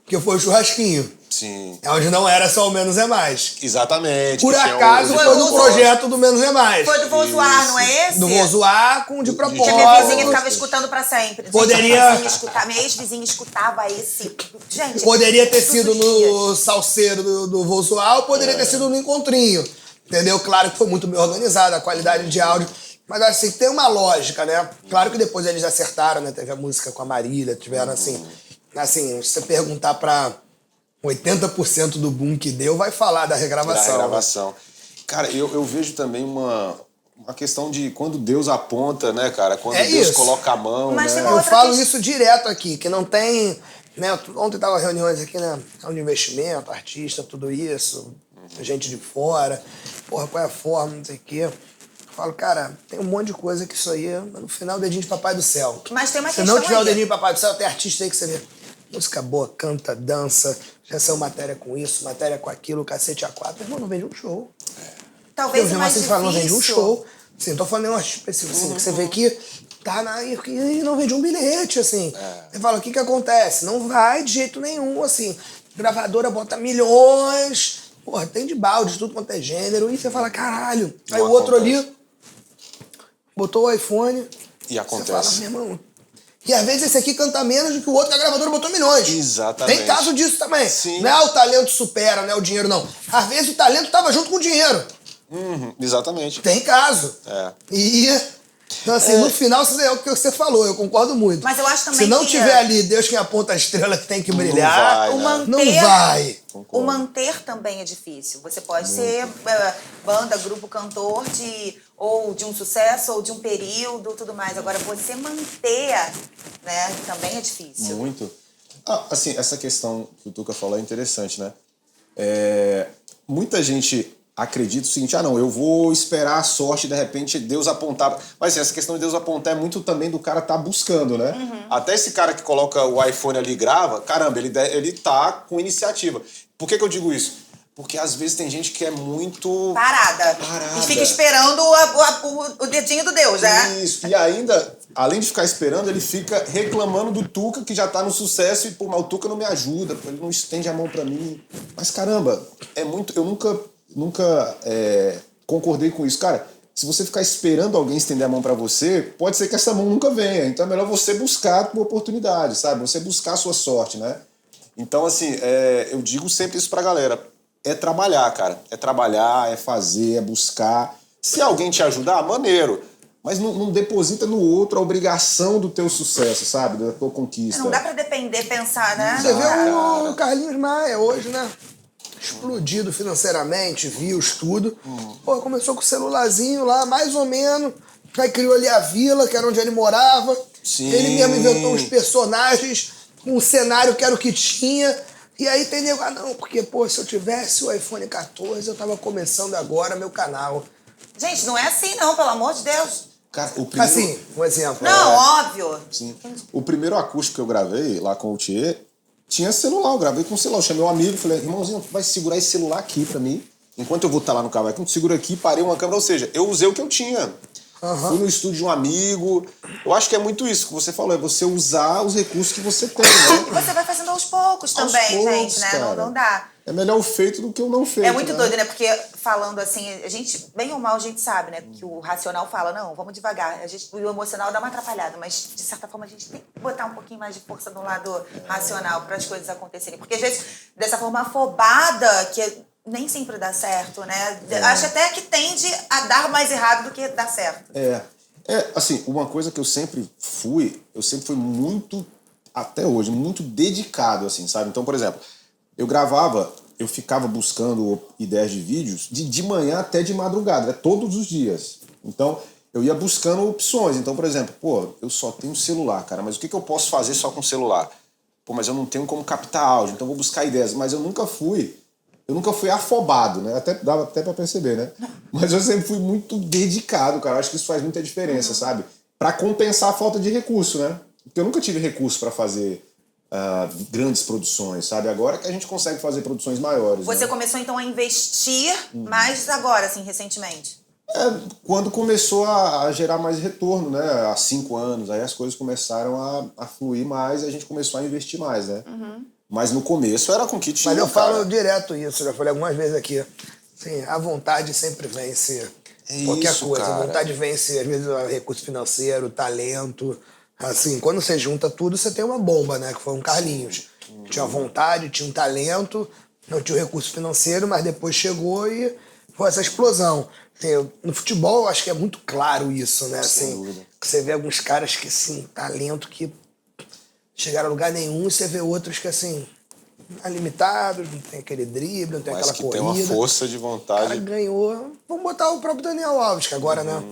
Porque foi o churrasquinho. Sim. É onde não era só o Menos é Mais. Exatamente. Por acaso foi do projeto do Menos é Mais. Foi do Vou Zoar, não é esse? Do Vou Zoar com de propósito. Que a minha vizinha ficava escutando pra sempre. Poderia... Minha ex-vizinha escutava esse... Gente... Poderia ter sido no salseiro do Vou Zoar ou poderia ter sido no Encontrinho. Entendeu? Claro que foi muito bem organizado, a qualidade de áudio. Mas assim, tem uma lógica, né? Claro que depois eles acertaram, né? Teve a música com a Marília, tiveram assim... Assim, se você perguntar pra 80% do boom que deu, vai falar da regravação. Da regravação. Cara, eu vejo também uma questão de quando Deus aponta, né, cara? Quando Deus coloca a mão, mas né? Eu falo isso direto aqui, que não tem... Né, ontem tava reuniões aqui, né? De investimento, artista, tudo isso, gente de fora. Porra, qual é a forma, não sei o quê. Eu falo, cara, tem um monte de coisa que isso aí, no final, dedinho de Papai do Céu. Mas tem uma questão. Se não tiver o dedinho de Papai do Céu, tem artista aí que você vê. Música boa, canta, dança, já saiu matéria com isso, matéria com aquilo, cacete A4. Irmão, não vende um show. Talvez o mais difícil. Não vende um show. Assim, não tô falando nenhum artista específico, assim, que você vê que tá e não vende um bilhete, assim. Você fala, o que acontece? Não vai de jeito nenhum, assim. Gravadora bota milhões, porra, tem de balde, tudo quanto é gênero, e você fala, caralho. Aí o outro ali botou o iPhone. E acontece. Você fala, meu irmão... E às vezes esse aqui canta menos do que o outro que a gravadora botou milhões. Exatamente. Tem caso disso também. Sim. Não é o talento supera, não é o dinheiro, não. Às vezes o talento tava junto com o dinheiro. Exatamente. Tem caso. Então, assim, no final, é o que você falou, eu concordo muito. Mas eu acho também se não tiver ali Deus quem aponta a estrela que tem que brilhar, não vai. O manter também é difícil. Você pode ser banda, grupo, cantor ou de um sucesso, ou de um período, tudo mais. Agora, você manter, né, também é difícil. Muito. Assim, essa questão que o Tuca falou é interessante, né? Muita gente acredita o seguinte, não, eu vou esperar a sorte, de repente Deus apontar. Mas assim, essa questão de Deus apontar é muito também do cara tá buscando, né? Até esse cara que coloca o iPhone ali e grava, caramba, ele tá com iniciativa. Por que eu digo isso? Porque às vezes tem gente que é muito... Parada. E fica esperando o dedinho do Deus, né? Isso. E ainda, além de ficar esperando, ele fica reclamando do Tuca, que já tá no sucesso, e, pô, mas o Tuca não me ajuda, ele não estende a mão pra mim. Mas caramba, é muito... Eu nunca concordei com isso. Cara, se você ficar esperando alguém estender a mão pra você, pode ser que essa mão nunca venha. Então é melhor você buscar uma oportunidade, sabe? Você buscar a sua sorte, né? Então, assim, eu digo sempre isso pra galera. É trabalhar, cara. É trabalhar, é fazer, é buscar. Se alguém te ajudar, maneiro. Mas não deposita no outro a obrigação do teu sucesso, sabe? Da tua conquista. Não dá pra depender, pensar, né? Você vê o Carlinhos Maia hoje, né? Explodido financeiramente, views, tudo. Pô, começou com o celularzinho lá, mais ou menos. Aí criou ali a vila, que era onde ele morava. Sim. Ele mesmo inventou uns personagens, um cenário que era o que tinha. E aí tem nego, não, porque, pô, se eu tivesse o iPhone 14, eu tava começando agora meu canal. Gente, não é assim não, pelo amor de Deus. Cara, o primeiro... Assim, um exemplo. Não, óbvio. Sim. O primeiro acústico que eu gravei lá com o Thier, tinha celular, eu gravei com o celular. Eu chamei um amigo, falei, irmãozinho, vai segurar esse celular aqui pra mim, enquanto eu vou estar lá no carro. Quando segura aqui, parei uma câmera, ou seja, eu usei o que eu tinha. Fui no estúdio de um amigo. Eu acho que é muito isso que você falou, é você usar os recursos que você tem, né? E você vai fazendo aos poucos também, gente, né? Não dá. É melhor o feito do que o não feito. É muito doido, né? Porque falando assim, a gente, bem ou mal, a gente sabe, né? Que o racional fala, não, vamos devagar. O emocional dá uma atrapalhada, mas de certa forma a gente tem que botar um pouquinho mais de força no lado racional para as coisas acontecerem. Porque às vezes, dessa forma afobada, que nem sempre dá certo, né? Acho até que tende a dar mais errado do que dar certo. Assim, uma coisa que eu sempre fui muito, até hoje, muito dedicado, assim, sabe? Então, por exemplo, eu ficava buscando ideias de vídeos de manhã até de madrugada, né? Todos os dias. Então, eu ia buscando opções. Então, por exemplo, eu só tenho celular, cara, mas o que eu posso fazer só com celular? Mas eu não tenho como captar áudio, então vou buscar ideias. Mas eu nunca fui afobado, né? Dava até pra perceber, né? Mas eu sempre fui muito dedicado, cara. Acho que isso faz muita diferença, sabe? Pra compensar a falta de recurso, né? Porque eu nunca tive recurso pra fazer grandes produções, sabe? Agora que a gente consegue fazer produções maiores. Você né? começou, então, a investir mais agora, assim, recentemente? Quando começou a gerar mais retorno, né? Há 5 anos, aí as coisas começaram a fluir mais e a gente começou a investir mais, né? Mas no começo era com que tinha. Mas eu falo direto isso, já falei algumas vezes aqui. Assim, a vontade sempre vence qualquer coisa. Cara. A vontade vence, às vezes, o recurso financeiro, o talento. Assim, quando você junta tudo, você tem uma bomba, né? Que foi um Carlinhos. Tinha vontade, tinha um talento, não tinha o recurso financeiro, mas depois chegou e foi essa explosão. Assim, no futebol, eu acho que é muito claro isso, né? Assim, que você vê alguns caras que, assim, talento que chegaram a lugar nenhum, e você vê outros que, assim, limitados, não tem aquele drible, não tem aquela corrida. Mas que tem uma força de vontade. O cara ganhou. Vamos botar o próprio Daniel Alves, que agora, né?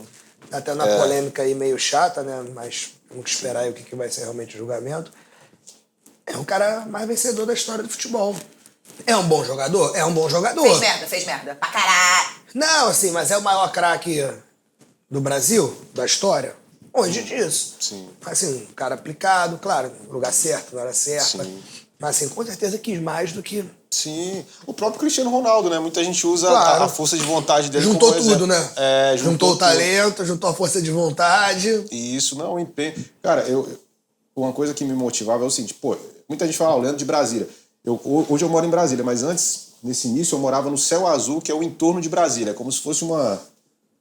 Até na polêmica aí meio chata, né? Mas temos que esperar aí o que vai ser realmente o julgamento. É o cara mais vencedor da história do futebol. É um bom jogador? É um bom jogador. Fez merda. Pra caralho. Não, assim, mas é o maior craque do Brasil, da história. Longe disso. Sim. Assim, um cara aplicado, claro, no lugar certo, na hora certa. Sim. Mas, assim, com certeza quis mais do que... Sim. O próprio Cristiano Ronaldo, né? Muita gente usa claro. a força de vontade dele juntou como tudo, exemplo. né? Juntou o tudo. talento, juntou a força de vontade. Isso, não, o empenho. Cara, uma coisa que me motivava é o seguinte, muita gente fala, o Leandro de Brasília. Hoje eu moro em Brasília, mas antes, nesse início, eu morava no Céu Azul, que é o entorno de Brasília. É como se fosse uma...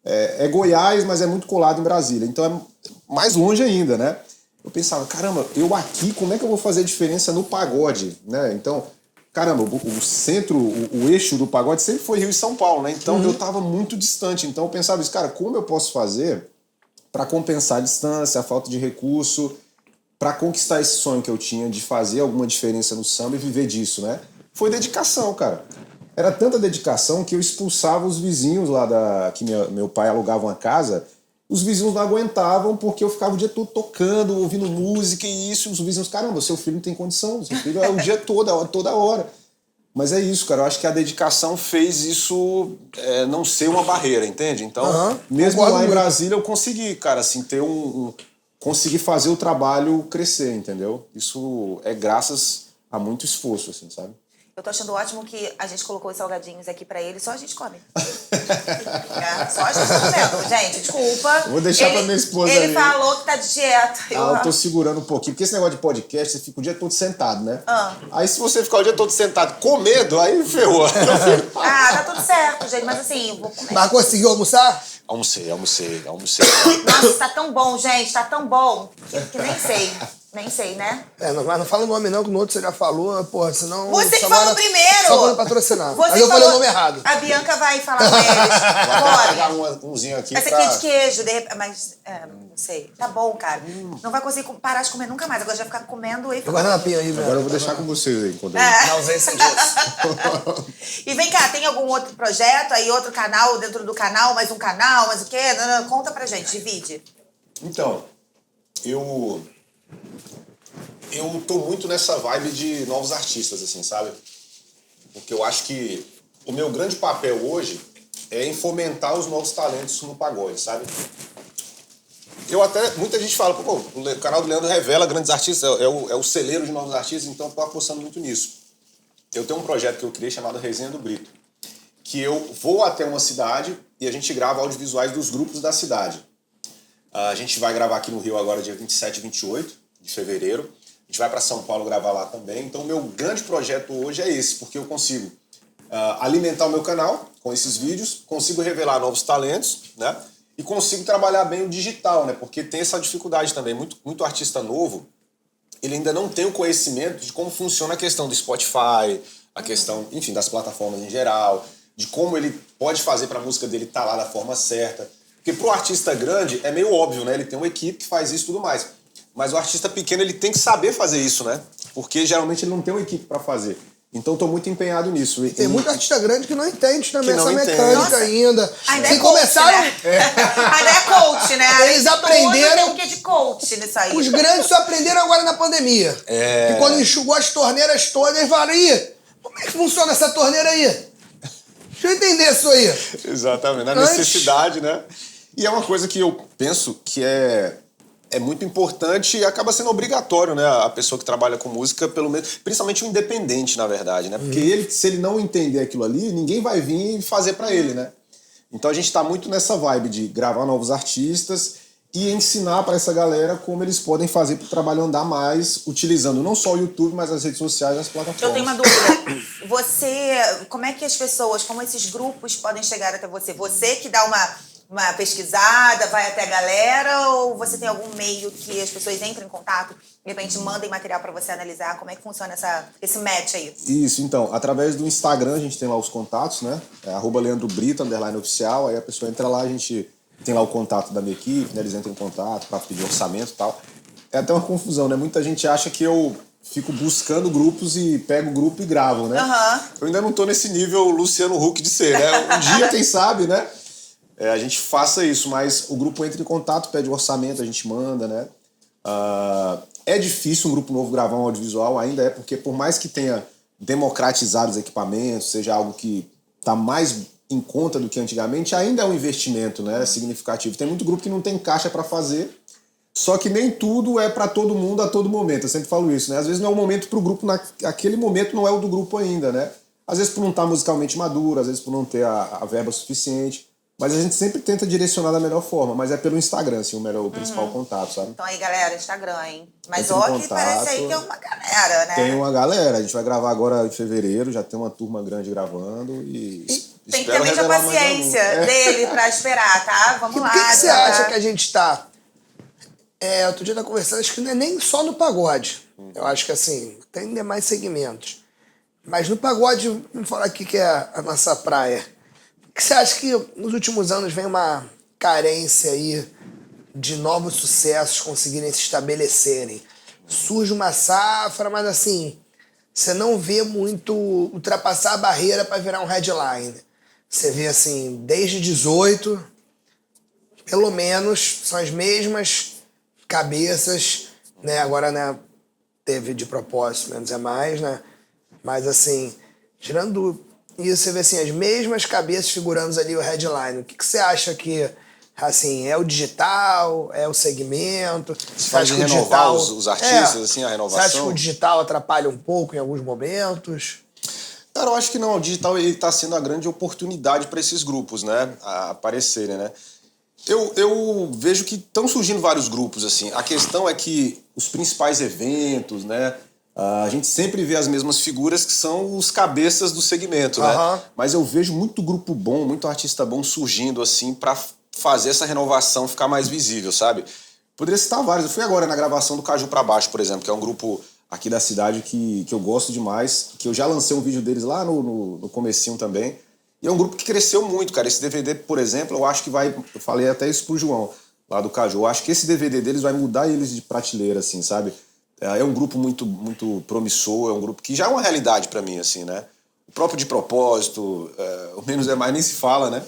É Goiás, mas é muito colado em Brasília. Então é mais longe ainda, né? Eu pensava, caramba, eu aqui, como é que eu vou fazer diferença no pagode, né? Então, caramba, o centro, o eixo do pagode sempre foi Rio e São Paulo, né? Então eu tava muito distante. Então eu pensava isso, cara, como eu posso fazer para compensar a distância, a falta de recurso, para conquistar esse sonho que eu tinha de fazer alguma diferença no samba e viver disso, né? Foi dedicação, cara. Era tanta dedicação que eu expulsava os vizinhos lá que meu pai alugava uma casa. Os vizinhos não aguentavam porque eu ficava o dia todo tocando, ouvindo música e isso. Os vizinhos, caramba, seu filho não tem condição, seu filho é o dia todo, toda hora. Mas é isso, cara. Eu acho que a dedicação fez isso não ser uma barreira, entende? Então, mesmo lá em Brasília, eu consegui, cara, assim, ter conseguir fazer o trabalho crescer, entendeu? Isso é graças a muito esforço, assim, sabe? Eu tô achando ótimo que a gente colocou os salgadinhos aqui pra ele, só a gente come. Só a gente tá comendo. Gente, desculpa. Vou deixar pra minha esposa Ele ali. falou que tá de dieta. Eu tô segurando um pouquinho, porque esse negócio de podcast, você fica o dia todo sentado, né? Aí se você ficar o dia todo sentado comendo, aí ferrou. Tá tudo certo, gente, mas assim, vou comer. Mas conseguiu almoçar? Almocei. Nossa, tá tão bom, gente, tá tão bom, que nem sei. Nem sei, né? Mas não fala o nome não, que no outro você já falou, porra, senão... Você que falou primeiro! Só quando patrocinar. Você Mas eu falei o nome errado. A Bianca vai falar com eles. Bora. Vou pegar umzinho aqui essa aqui é de queijo, de repente, mas não sei. Tá bom, cara. Não vai conseguir parar de comer nunca mais. Agora já vai ficar comendo e... Guarda na pia aí, velho. Agora eu vou deixar com vocês aí. Quando Na ausência disso. E vem cá, tem algum outro projeto aí, outro canal dentro do canal, mais um canal, mais o quê? Conta pra gente, divide. Então, eu tô muito nessa vibe de novos artistas, assim, sabe? Porque eu acho que o meu grande papel hoje é em fomentar os novos talentos no pagode, sabe? Muita gente fala, pô, o canal do Leandro revela grandes artistas, é o celeiro de novos artistas, então eu tô apostando muito nisso. Eu tenho um projeto que eu criei chamado Resenha do Brito, que eu vou até uma cidade e a gente grava audiovisuais dos grupos da cidade. A gente vai gravar aqui no Rio agora dia 27 e 28 de fevereiro. A gente vai para São Paulo gravar lá também. Então o meu grande projeto hoje é esse, porque eu consigo alimentar o meu canal com esses vídeos, consigo revelar novos talentos, né? E consigo trabalhar bem o digital, né? Porque tem essa dificuldade também. Muito artista novo, ele ainda não tem o conhecimento de como funciona a questão do Spotify, a questão, enfim, das plataformas em geral, de como ele pode fazer para a música dele estar lá da forma certa. Porque pro artista grande é meio óbvio, né? Ele tem uma equipe que faz isso e tudo mais. Mas o artista pequeno, ele tem que saber fazer isso, né? Porque geralmente ele não tem uma equipe para fazer. Então eu tô muito empenhado nisso. Tem muito artista grande que não entende também essa mecânica ainda. Ainda que é coach, começaram... né? Ainda é coach, né? Eles aprenderam... Tem um quê de coach nisso aí? Os grandes só aprenderam agora na pandemia. E quando enxugou as torneiras todas, eles falaram, ih, como é que funciona essa torneira aí? Deixa eu entender isso aí. Exatamente, na necessidade, né? E é uma coisa que eu penso que é muito importante e acaba sendo obrigatório, né? A pessoa que trabalha com música, pelo menos, principalmente o independente, na verdade, né? Porque se ele não entender aquilo ali, ninguém vai vir fazer pra ele, né? Então a gente tá muito nessa vibe de gravar novos artistas e ensinar pra essa galera como eles podem fazer pro trabalho andar mais, utilizando não só o YouTube, mas as redes sociais e as plataformas. Eu tenho uma dúvida. Como é que as pessoas, como esses grupos podem chegar até você? Você que dá uma pesquisada, vai até a galera, ou você tem algum meio que as pessoas entrem em contato, de repente mandem material pra você analisar? Como é que funciona esse match aí? Isso, então, através do Instagram a gente tem lá os contatos, né? @LeandroBrito, _oficial, aí a pessoa entra lá, a gente tem lá o contato da minha equipe, né? Eles entram em contato pra pedir orçamento e tal. É até uma confusão, né? Muita gente acha que eu fico buscando grupos e pego o grupo e gravo, né? Eu ainda não tô nesse nível Luciano Huck de ser, né? Um dia, quem sabe, né? A gente faça isso, mas o grupo entra em contato, pede o orçamento, a gente manda, né? É difícil um grupo novo gravar um audiovisual, ainda é, porque por mais que tenha democratizado os equipamentos, seja algo que tá mais em conta do que antigamente, ainda é um investimento, né, significativo. Tem muito grupo que não tem caixa para fazer, só que nem tudo é para todo mundo a todo momento. Eu sempre falo isso, né? Às vezes não é o momento pro grupo, aquele momento não é o do grupo ainda, né? Às vezes por não estar musicalmente maduro, às vezes por não ter a verba suficiente. Mas a gente sempre tenta direcionar da melhor forma, mas é pelo Instagram, assim, o principal contato, sabe? Então aí, galera, Instagram, hein? Mas ó, que parece aí que é uma galera, né? Tem uma galera, a gente vai gravar agora em fevereiro, já tem uma turma grande gravando e tem que ter também a paciência dele pra esperar, tá? Vamos lá. Por que você acha que a gente tá... outro dia eu tava conversando, acho que não é nem só no pagode. Eu acho que, assim, tem demais segmentos. Mas no pagode, vamos falar aqui que é a nossa praia. Por que você acha que nos últimos anos vem uma carência aí de novos sucessos conseguirem se estabelecerem? Surge uma safra, mas assim, você não vê muito ultrapassar a barreira para virar um headline. Você vê assim, desde 18, pelo menos, são as mesmas cabeças, né? Agora, né, teve de propósito, menos é mais, né? Mas assim, tirando... E você vê assim, as mesmas cabeças figurando ali o headline. O que você acha que, assim, é o digital, é o segmento? Você acha que renovar os artistas, assim, a renovação? Você acha que o digital atrapalha um pouco em alguns momentos? Cara, eu acho que não. O digital está sendo a grande oportunidade para esses grupos, né? A aparecerem, né? Eu vejo que estão surgindo vários grupos, assim. A questão é que os principais eventos, né? A gente sempre vê as mesmas figuras que são os cabeças do segmento, né? Mas eu vejo muito grupo bom, muito artista bom surgindo, assim, pra fazer essa renovação ficar mais visível, sabe? Poderia citar vários. Eu fui agora na gravação do Caju Pra Baixo, por exemplo, que é um grupo aqui da cidade que eu gosto demais, que eu já lancei um vídeo deles lá no comecinho também. E é um grupo que cresceu muito, cara. Esse DVD, por exemplo, eu acho que vai... Eu falei até isso pro João, lá do Caju. Eu acho que esse DVD deles vai mudar eles de prateleira, assim, sabe? É um grupo muito, muito promissor, é um grupo que já é uma realidade pra mim, assim, né? O próprio De Propósito, o Menos é Mais nem se fala, né?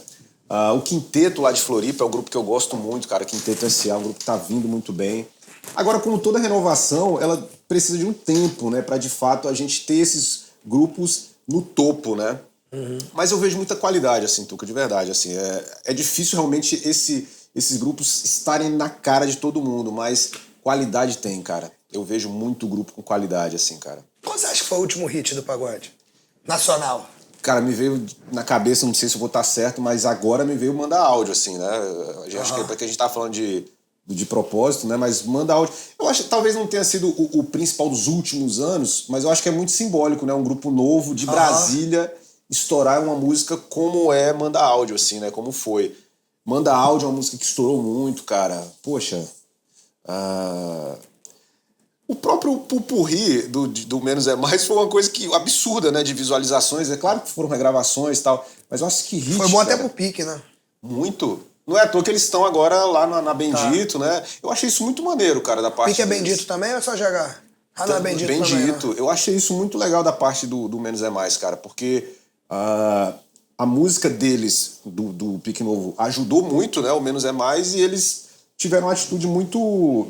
O Quinteto lá de Floripa é um grupo que eu gosto muito, cara. Quinteto S.A. é um grupo que tá vindo muito bem. Agora, como toda renovação, ela precisa de um tempo, né? Pra, de fato, a gente ter esses grupos no topo, né? Mas eu vejo muita qualidade, assim, Tuca, de verdade, assim. É difícil realmente esses grupos estarem na cara de todo mundo, mas qualidade tem, cara. Eu vejo muito grupo com qualidade, assim, cara. Qual você acha que foi o último hit do pagode? Nacional. Cara, me veio na cabeça, não sei se eu vou estar certo, mas agora me veio mandar áudio, assim, né? Acho que porque a gente tá falando de propósito, né? Mas manda áudio. Eu acho que talvez não tenha sido o principal dos últimos anos, mas eu acho que é muito simbólico, né? Um grupo novo de Brasília estourar uma música como é Manda Áudio, assim, né? Como foi. Manda Áudio é uma música que estourou muito, cara. Poxa. O próprio pupurri do Menos é Mais foi uma coisa absurda, né? De visualizações. É claro que foram regravações e tal, mas eu acho que hit, foi bom cara, até pro pique, né? Muito. Não é à toa que eles estão agora lá na Bendito, né? Eu achei isso muito maneiro, cara, da parte Pique é deles. Bendito também ou é só GH? Não é Bendito também, né? Eu achei isso muito legal da parte do Menos é Mais, cara, porque a música deles, do Pique Novo, ajudou muito, né? O Menos é Mais, e eles tiveram uma atitude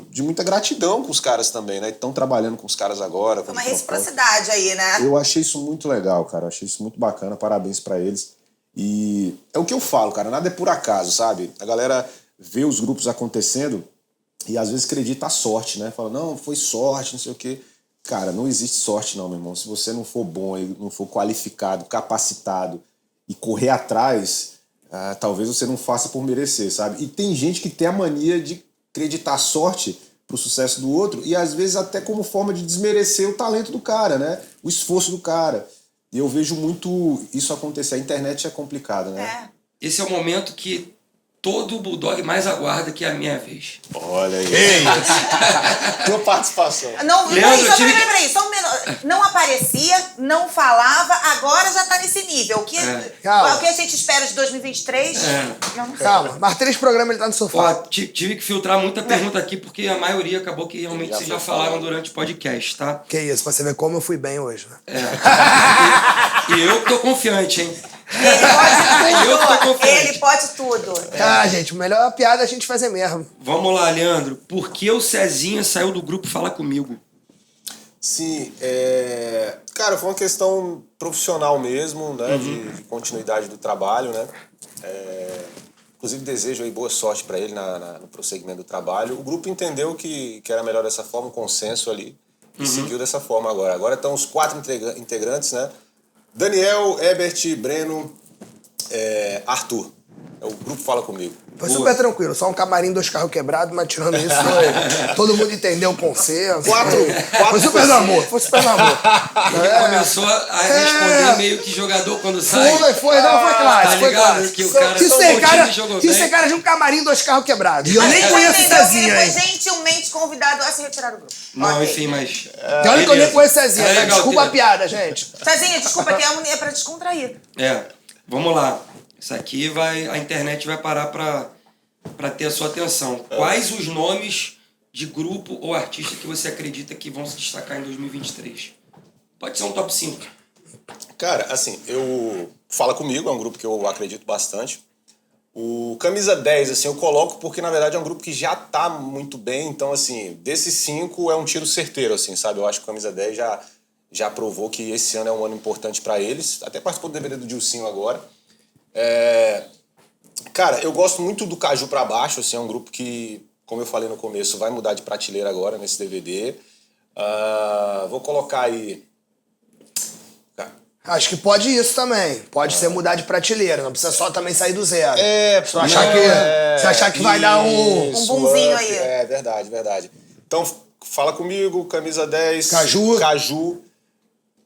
de muita gratidão com os caras também, né? Estão trabalhando com os caras agora. Foi uma reciprocidade aí, né? Eu achei isso muito legal, cara. Eu achei isso muito bacana. Parabéns pra eles. E é o que eu falo, cara. Nada é por acaso, sabe? A galera vê os grupos acontecendo e às vezes acredita a sorte, né? Fala, não, foi sorte, não sei o quê. Cara, não existe sorte não, meu irmão. Se você não for bom e não for qualificado, capacitado e correr atrás, talvez você não faça por merecer, sabe? E tem gente que tem a mania de acreditar sorte pro sucesso do outro e às vezes até como forma de desmerecer o talento do cara, né? O esforço do cara. E eu vejo muito isso acontecer. A internet é complicada, né? Esse é o momento que todo Bulldog mais aguarda, que é a minha vez. Olha aí. Tua participação. Não, Leandro, peraí, só um minuto. Não aparecia, não falava, agora já tá nesse nível. O que a gente espera de 2023? Calma, mas 3 programas ele tá no sofá. Ó, tive que filtrar muita pergunta aqui, porque a maioria acabou que realmente vocês já falaram durante o podcast, tá? Que isso, pra você ver como eu fui bem hoje, né? E eu que tô confiante, hein? Ele pode tudo. Gente, melhor piada é a gente fazer mesmo. Vamos lá, Leandro. Por que o Cezinha saiu do grupo Fala Comigo? Sim, cara, foi uma questão profissional mesmo, né? De continuidade do trabalho, né? Inclusive desejo aí boa sorte para ele no prosseguimento do trabalho. O grupo entendeu que era melhor dessa forma, um consenso ali, e seguiu dessa forma agora. Agora estão os 4 integrantes, né? Daniel, Ebert, Breno, Arthur. O grupo Fala Comigo. Foi super tranquilo, só um camarim, 2 carros quebrados, mas tirando isso, todo mundo entendeu o consenso. Foi super no amor, foi super no amor. Ele começou a responder meio que jogador quando sai. Foi clássico, foi clássico. Que o cara Isso é cara de um camarim, 2 carros quebrados. E eu nem conheço o Cezinha, hein? Ele foi gentilmente convidado a se retirar do grupo. Não, enfim, mas... E olha que eu nem conheço o Cezinha, desculpa a piada, gente. Cezinha, desculpa, que é pra descontrair. Vamos lá. Isso aqui a internet vai parar pra ter a sua atenção. Quais os nomes de grupo ou artista que você acredita que vão se destacar em 2023? Pode ser um top 5. Cara, assim, Fala Comigo, é um grupo que eu acredito bastante. O Camisa 10, assim, eu coloco porque, na verdade, é um grupo que já tá muito bem. Então, assim, desses 5 é um tiro certeiro, assim, sabe? Eu acho que o Camisa 10 já provou que esse ano é um ano importante pra eles. Até participou do DVD do Dilcinho agora. Cara, eu gosto muito do Caju Pra Baixo, assim, é um grupo que, como eu falei no começo, vai mudar de prateleira agora nesse DVD. Vou colocar aí... Acho que pode isso também. Pode ser mudar de prateleira, não precisa só também sair do zero. Você achar que vai dar um boomzinho aí. Verdade. Então, Fala Comigo, Camisa 10, Caju.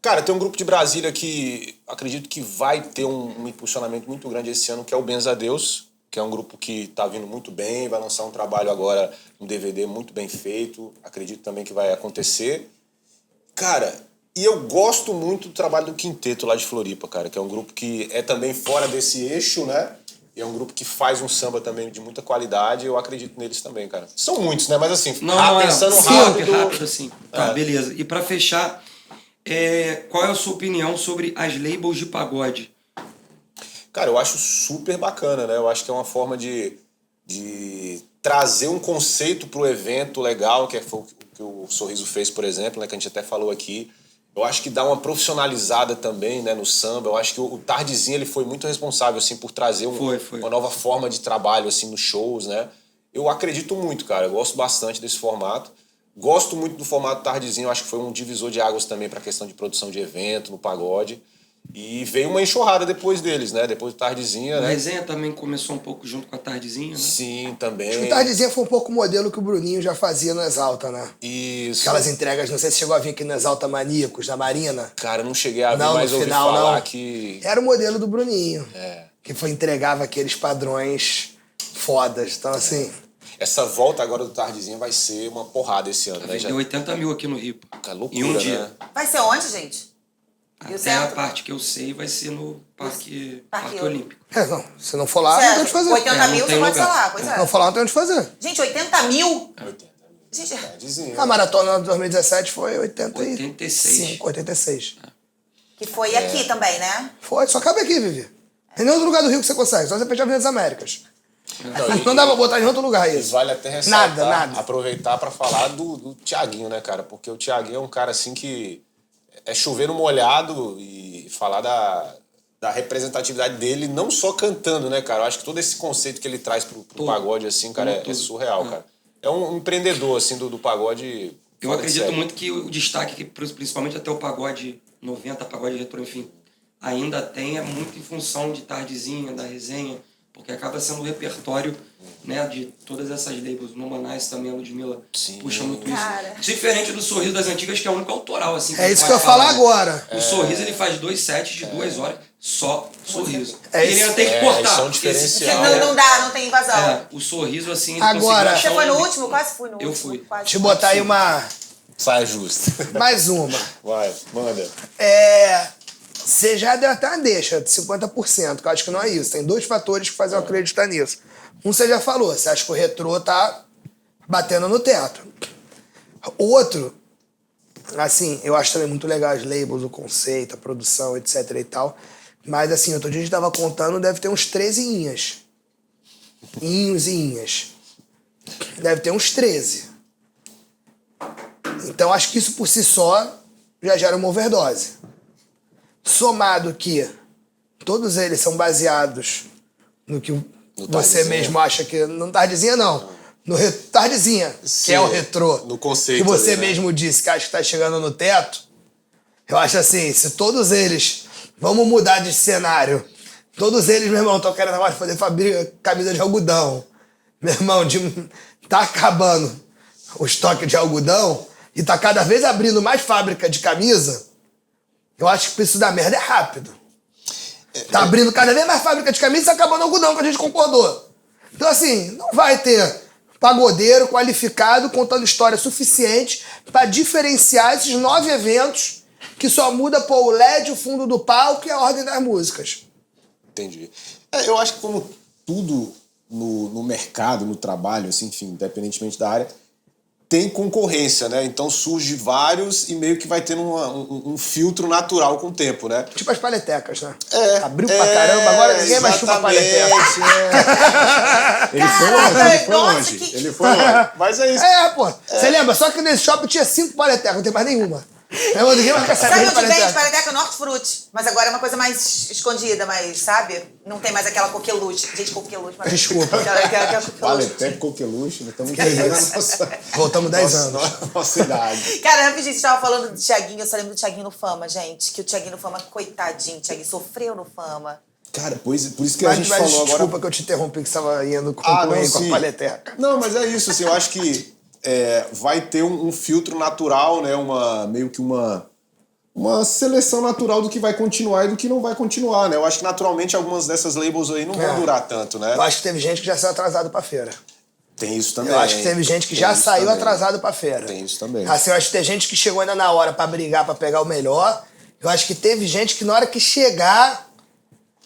Cara, tem um grupo de Brasília que acredito que vai ter um impulsionamento muito grande esse ano, que é o Benza a Deus, que é um grupo que tá vindo muito bem, vai lançar um trabalho agora, um DVD muito bem feito, acredito também que vai acontecer. Cara, e eu gosto muito do trabalho do Quinteto lá de Floripa, cara, que é um grupo que é também fora desse eixo, né? E é um grupo que faz um samba também de muita qualidade, eu acredito neles também, cara. São muitos, né? Mas assim, pensando rápido assim. Tá, beleza. E pra fechar... qual é a sua opinião sobre as labels de pagode? Cara, eu acho super bacana, né? Eu acho que é uma forma de trazer um conceito pro evento legal, que foi o que o Sorriso fez, por exemplo, né? Que a gente até falou aqui. Eu acho que dá uma profissionalizada também, né, no samba. Eu acho que o Tardezinha ele foi muito responsável assim por trazer uma nova forma de trabalho assim nos shows, né? Eu acredito muito, cara. Eu gosto bastante desse formato. Gosto muito do formato Tardezinha. Eu acho que foi um divisor de águas também para a questão de produção de evento no pagode. E veio uma enxurrada depois deles, né? Depois do Tardezinha, né? A resenha também começou um pouco junto com a Tardezinha, né? Sim, também. Acho que o Tardezinha foi um pouco o modelo que o Bruninho já fazia no Exalta, né? Isso. Aquelas entregas, não sei se chegou a vir aqui no Exalta Maníacos, da Marina. Cara, eu não cheguei a ver, não, mas no ouvi final, falar não. que... Era o modelo do Bruninho. É. Que entregava aqueles padrões fodas. Então, assim... Essa volta agora do Tardezinha vai ser uma porrada esse ano, né? Deu 80 mil aqui no Rio. Cara, loucura, em um dia. né? Vai ser onde, gente? Até a parte que eu sei vai ser no Parque Olímpico. Não, se não for lá, não tem onde fazer. 80 mil você pode ser lá, pois é. Se não for lá, não tem onde fazer. Gente, 80 mil? 80 mil. Gente, Tardezinha. A maratona de 2017 foi 86. 86. que foi aqui também, né? Foi, só cabe aqui, Vivi. Tem nenhum outro lugar do Rio que você consegue, só você fechar a Avenida das Américas. Não dá pra botar em outro lugar isso. Vale até ressaltar, Nada. aproveitar pra falar do Thiaguinho, né, cara? Porque o Thiaguinho é um cara assim que é chover no molhado e falar da representatividade dele, não só cantando, né, cara? Eu acho que todo esse conceito que ele traz pro pagode, assim, cara, é surreal, cara. É um empreendedor, assim, do pagode. Eu acredito muito que o destaque, principalmente até o pagode 90, pagode retrô, enfim, ainda tem, é muito em função de Tardezinha, da resenha, porque acaba sendo o repertório, né, de todas essas labels. No Manais também, a Ludmilla puxa muito isso. Diferente do Sorriso das Antigas, que é o único autoral, assim. É isso que eu ia falar agora. O Sorriso, ele faz 2 sets de 2 horas, só Sorriso. É ele isso. ainda tem que cortar. Isso é um diferencial. Não dá, não tem invasão. O Sorriso, assim, ele Agora, conseguiu achar Você foi no último? Quase fui no último. Eu fui. Deixa eu botar aí uma... Saia justa. Mais uma. Vai, manda. Você já deu até uma deixa de 50%, que eu acho que não é isso. Tem 2 fatores que fazem eu acreditar nisso. Um você já falou, você acha que o retrô tá batendo no teto. Outro, assim, eu acho também muito legal as labels, o conceito, a produção, etc e tal. Mas assim, outro dia a gente tava contando, deve ter uns 13 inhas. Inhos e inhas. Deve ter uns 13. Então acho que isso por si só já gera uma overdose. Somado que todos eles são baseados no que você mesmo acha que... Não Tardezinha, não. No Tardezinha, que é o retrô. No conceito. Que você ali, né? mesmo disse que acha que tá chegando no teto. Eu acho assim, se todos eles... Vamos mudar de cenário. Todos eles, meu irmão, estão querendo agora fazer camisa de algodão. Meu irmão, tá acabando o estoque de algodão e tá cada vez abrindo mais fábrica de camisa. Eu acho que isso da merda é rápido. Tá abrindo cada vez mais fábrica de camisa e tá acabando o algodão, que a gente concordou. Então, assim, não vai ter pagodeiro qualificado contando história suficiente para diferenciar esses 9 eventos que só muda pô, o LED, o fundo do palco e a ordem das músicas. Entendi. Eu acho que como tudo no mercado, no trabalho, assim, enfim, independentemente da área, tem concorrência, né? Então surge vários e meio que vai tendo um filtro natural com o tempo, né? Tipo as paletecas, né? Abriu pra caramba, agora ninguém mais chupa paleteca. Ele foi longe. Mas é isso. Pô. Você lembra? Só que nesse shopping tinha 5 paletecas, não tem mais nenhuma. Ninguém mais quer Sabe saber onde vende paleteca. paleteca? Norte Mas agora é uma coisa mais escondida, mas, sabe? Não tem mais aquela coqueluche. Gente, coqueluche. Mas... Desculpa. Aquela Paleteca, coqueluche, estamos entendendo a nossa... Voltamos 10 anos. Nossa idade. Cara, rapidinho, você tava falando do Thiaguinho, eu só lembro do Thiaguinho no Fama, gente. Que o Thiaguinho no Fama, coitadinho, o Thiaguinho sofreu no Fama. Cara, por isso que a gente falou agora... Desculpa que eu te interrompi, que você estava indo concluir com a paleteca. Não, mas é isso, assim, eu acho que vai ter um filtro natural, né? Meio que uma seleção natural do que vai continuar e do que não vai continuar, né? Eu acho que naturalmente algumas dessas labels aí não vão durar tanto, né? Eu acho que teve gente que já saiu atrasado pra feira. Tem isso também. Eu acho que teve gente que já saiu atrasado pra feira. Tem isso também. Assim, eu acho que tem gente que chegou ainda na hora pra brigar, pra pegar o melhor. Eu acho que teve gente que na hora que chegar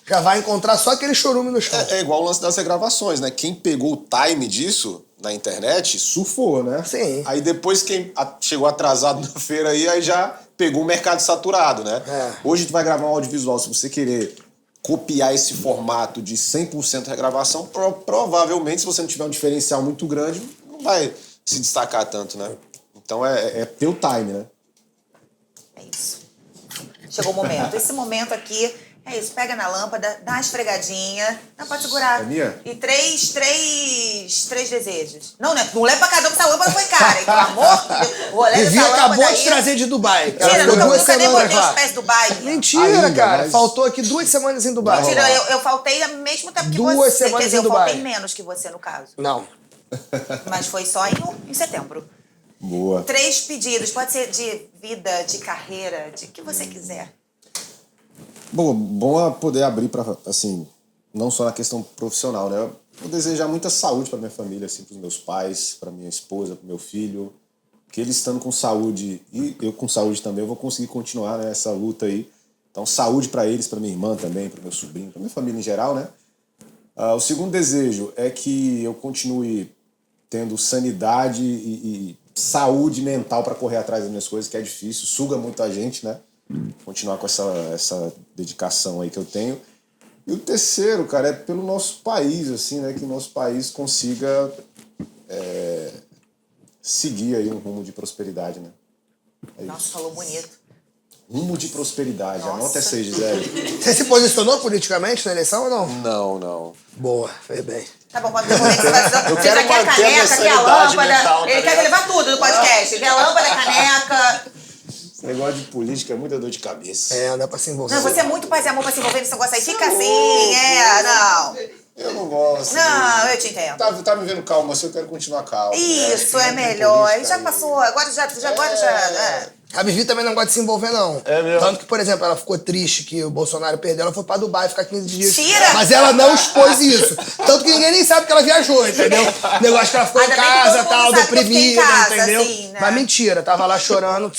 já vai encontrar só aquele chorume no chão. É igual o lance das regravações, né? Quem pegou o time disso na internet surfou, né? Sim. Aí depois quem chegou atrasado na feira aí já pegou o mercado saturado, né? Hoje tu vai gravar um audiovisual, se você querer copiar esse formato de 100% regravação, provavelmente, se você não tiver um diferencial muito grande, não vai se destacar tanto, né? Então é ter o time, né? É isso. Chegou o momento. Esse momento aqui, é isso. Pega na lâmpada, dá uma esfregadinha. Não, pode segurar. É minha? E três desejos. Não leva pra cada um, essa lâmpada foi cara, hein? Pelo amor de Deus. Vou levar Vivi essa lâmpada acabou aí. de trazer de Dubai. Mentira, nunca nem botei os pés do Dubai. Mentira, Ainda, cara. mas... Faltou aqui 2 semanas em Dubai. Mentira, eu faltei ao mesmo tempo que 2 você. semanas Quer dizer, em eu Dubai. faltei menos que você, no caso. Não. Mas foi só em setembro. Boa. 3 pedidos. Pode ser de vida, de carreira, de que você quiser. Bom é poder abrir para, assim, não só na questão profissional, né? Eu vou desejar muita saúde para minha família, assim, para os meus pais, para minha esposa, para meu filho, que eles estando com saúde e eu com saúde também, eu vou conseguir continuar, né, essa luta aí. Então, saúde para eles, para minha irmã também, para meu sobrinho, para minha família em geral, né? O segundo desejo é que eu continue tendo sanidade e saúde mental para correr atrás das minhas coisas, que é difícil, suga muito a gente, né? Continuar com essa dedicação aí que eu tenho. E o terceiro, cara, é pelo nosso país, assim, né? Que o nosso país consiga seguir aí um rumo de prosperidade, né? Nossa, falou bonito. Rumo de prosperidade. Nossa. Anota essa aí, Gisele. Você se posicionou politicamente na eleição ou não? Não. Boa, foi bem. Tá bom, pode ver como é que você vai. Eu Você quero já quer a manter a minha caneca, quer a sanidade lâmpada. mental, tá Ele quer ligado? levar tudo no podcast. Quer a lâmpada, a caneca. Esse negócio de política é muita dor de cabeça. É, não dá pra se envolver. Não, você é muito paz e amor pra se envolver nesse negócio aí. Fica assim, não. Eu não gosto. Não, eu te entendo. Tá me vendo calmo, assim, eu quero continuar calmo. Isso, né? é melhor. Aí Política já passou, agora já. A Vivi também não gosta de se envolver, não. É mesmo? Tanto que, por exemplo, ela ficou triste que o Bolsonaro perdeu, ela foi pra Dubai ficar 15 dias. Tira! Mas ela não expôs isso. Tanto que ninguém nem sabe que ela viajou, entendeu? O negócio que ela ficou em Ainda bem que casa, todo mundo tal, sabe que eu fiquei em deprimida, casa, entendeu? assim, né? Mas mentira, tava lá chorando,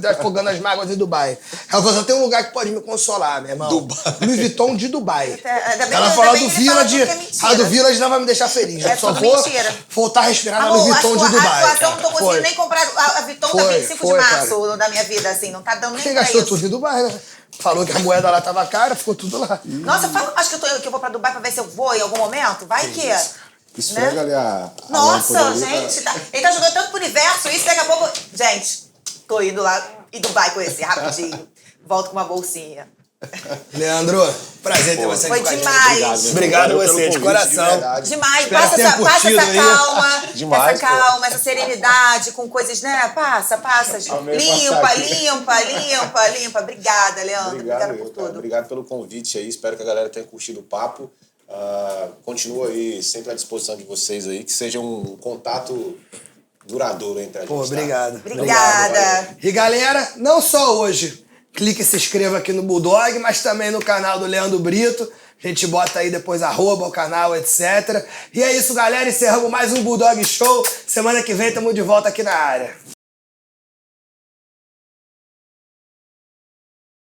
afogando as mágoas em Dubai. Ela falou, só tem um lugar que pode me consolar, meu irmão. Dubai. Louis Vuitton de Dubai. Ainda bem Ela que- falou ainda do bem que ele fala Village, tudo que é mentira. a do Village não vai me deixar feliz. É Eu só tudo vou mentira. voltar a respirar na Amor, Louis Vuitton de Dubai. a situação não tô conseguindo Foi. nem comprar a Vuitton da Foi, 25 foi, de março da minha vida, assim. Não tá dando nem Quem pra gastou isso. tudo em Dubai, né? Falou que a moeda lá tava cara, ficou tudo lá. Nossa, fala, acho que eu vou pra Dubai pra ver se eu vou em algum momento. Vai que... Esfrega ali a Nossa, lâmpada ali, gente, ele tá jogando tanto pro universo, isso daqui a pouco... Gente, tô indo lá em Dubai conhecer rapidinho. Volto com uma bolsinha. Leandro, prazer ter você Foi aqui com a gente. demais. Obrigado Valeu você, pelo de convite, coração. verdade. Demais, Espero passa que tenha essa curtido aí. calma, Demais, essa calma, essa serenidade, com coisas, né? Passa. Amei Limpa, passar aqui. limpa. Obrigada, Leandro. Obrigada por cara. tudo. Obrigado pelo convite aí. Espero que a galera tenha curtido o papo. Continua aí sempre à disposição de vocês aí. Que seja um contato duradouro entre a gente. Pô, obrigado. Obrigada. E galera, não só hoje, clique e se inscreva aqui no Bulldog, mas também no canal do Leandro Brito. A gente bota aí depois @ o canal, etc. E é isso, galera. Encerramos mais um Bulldog Show. Semana que vem estamos de volta aqui na área.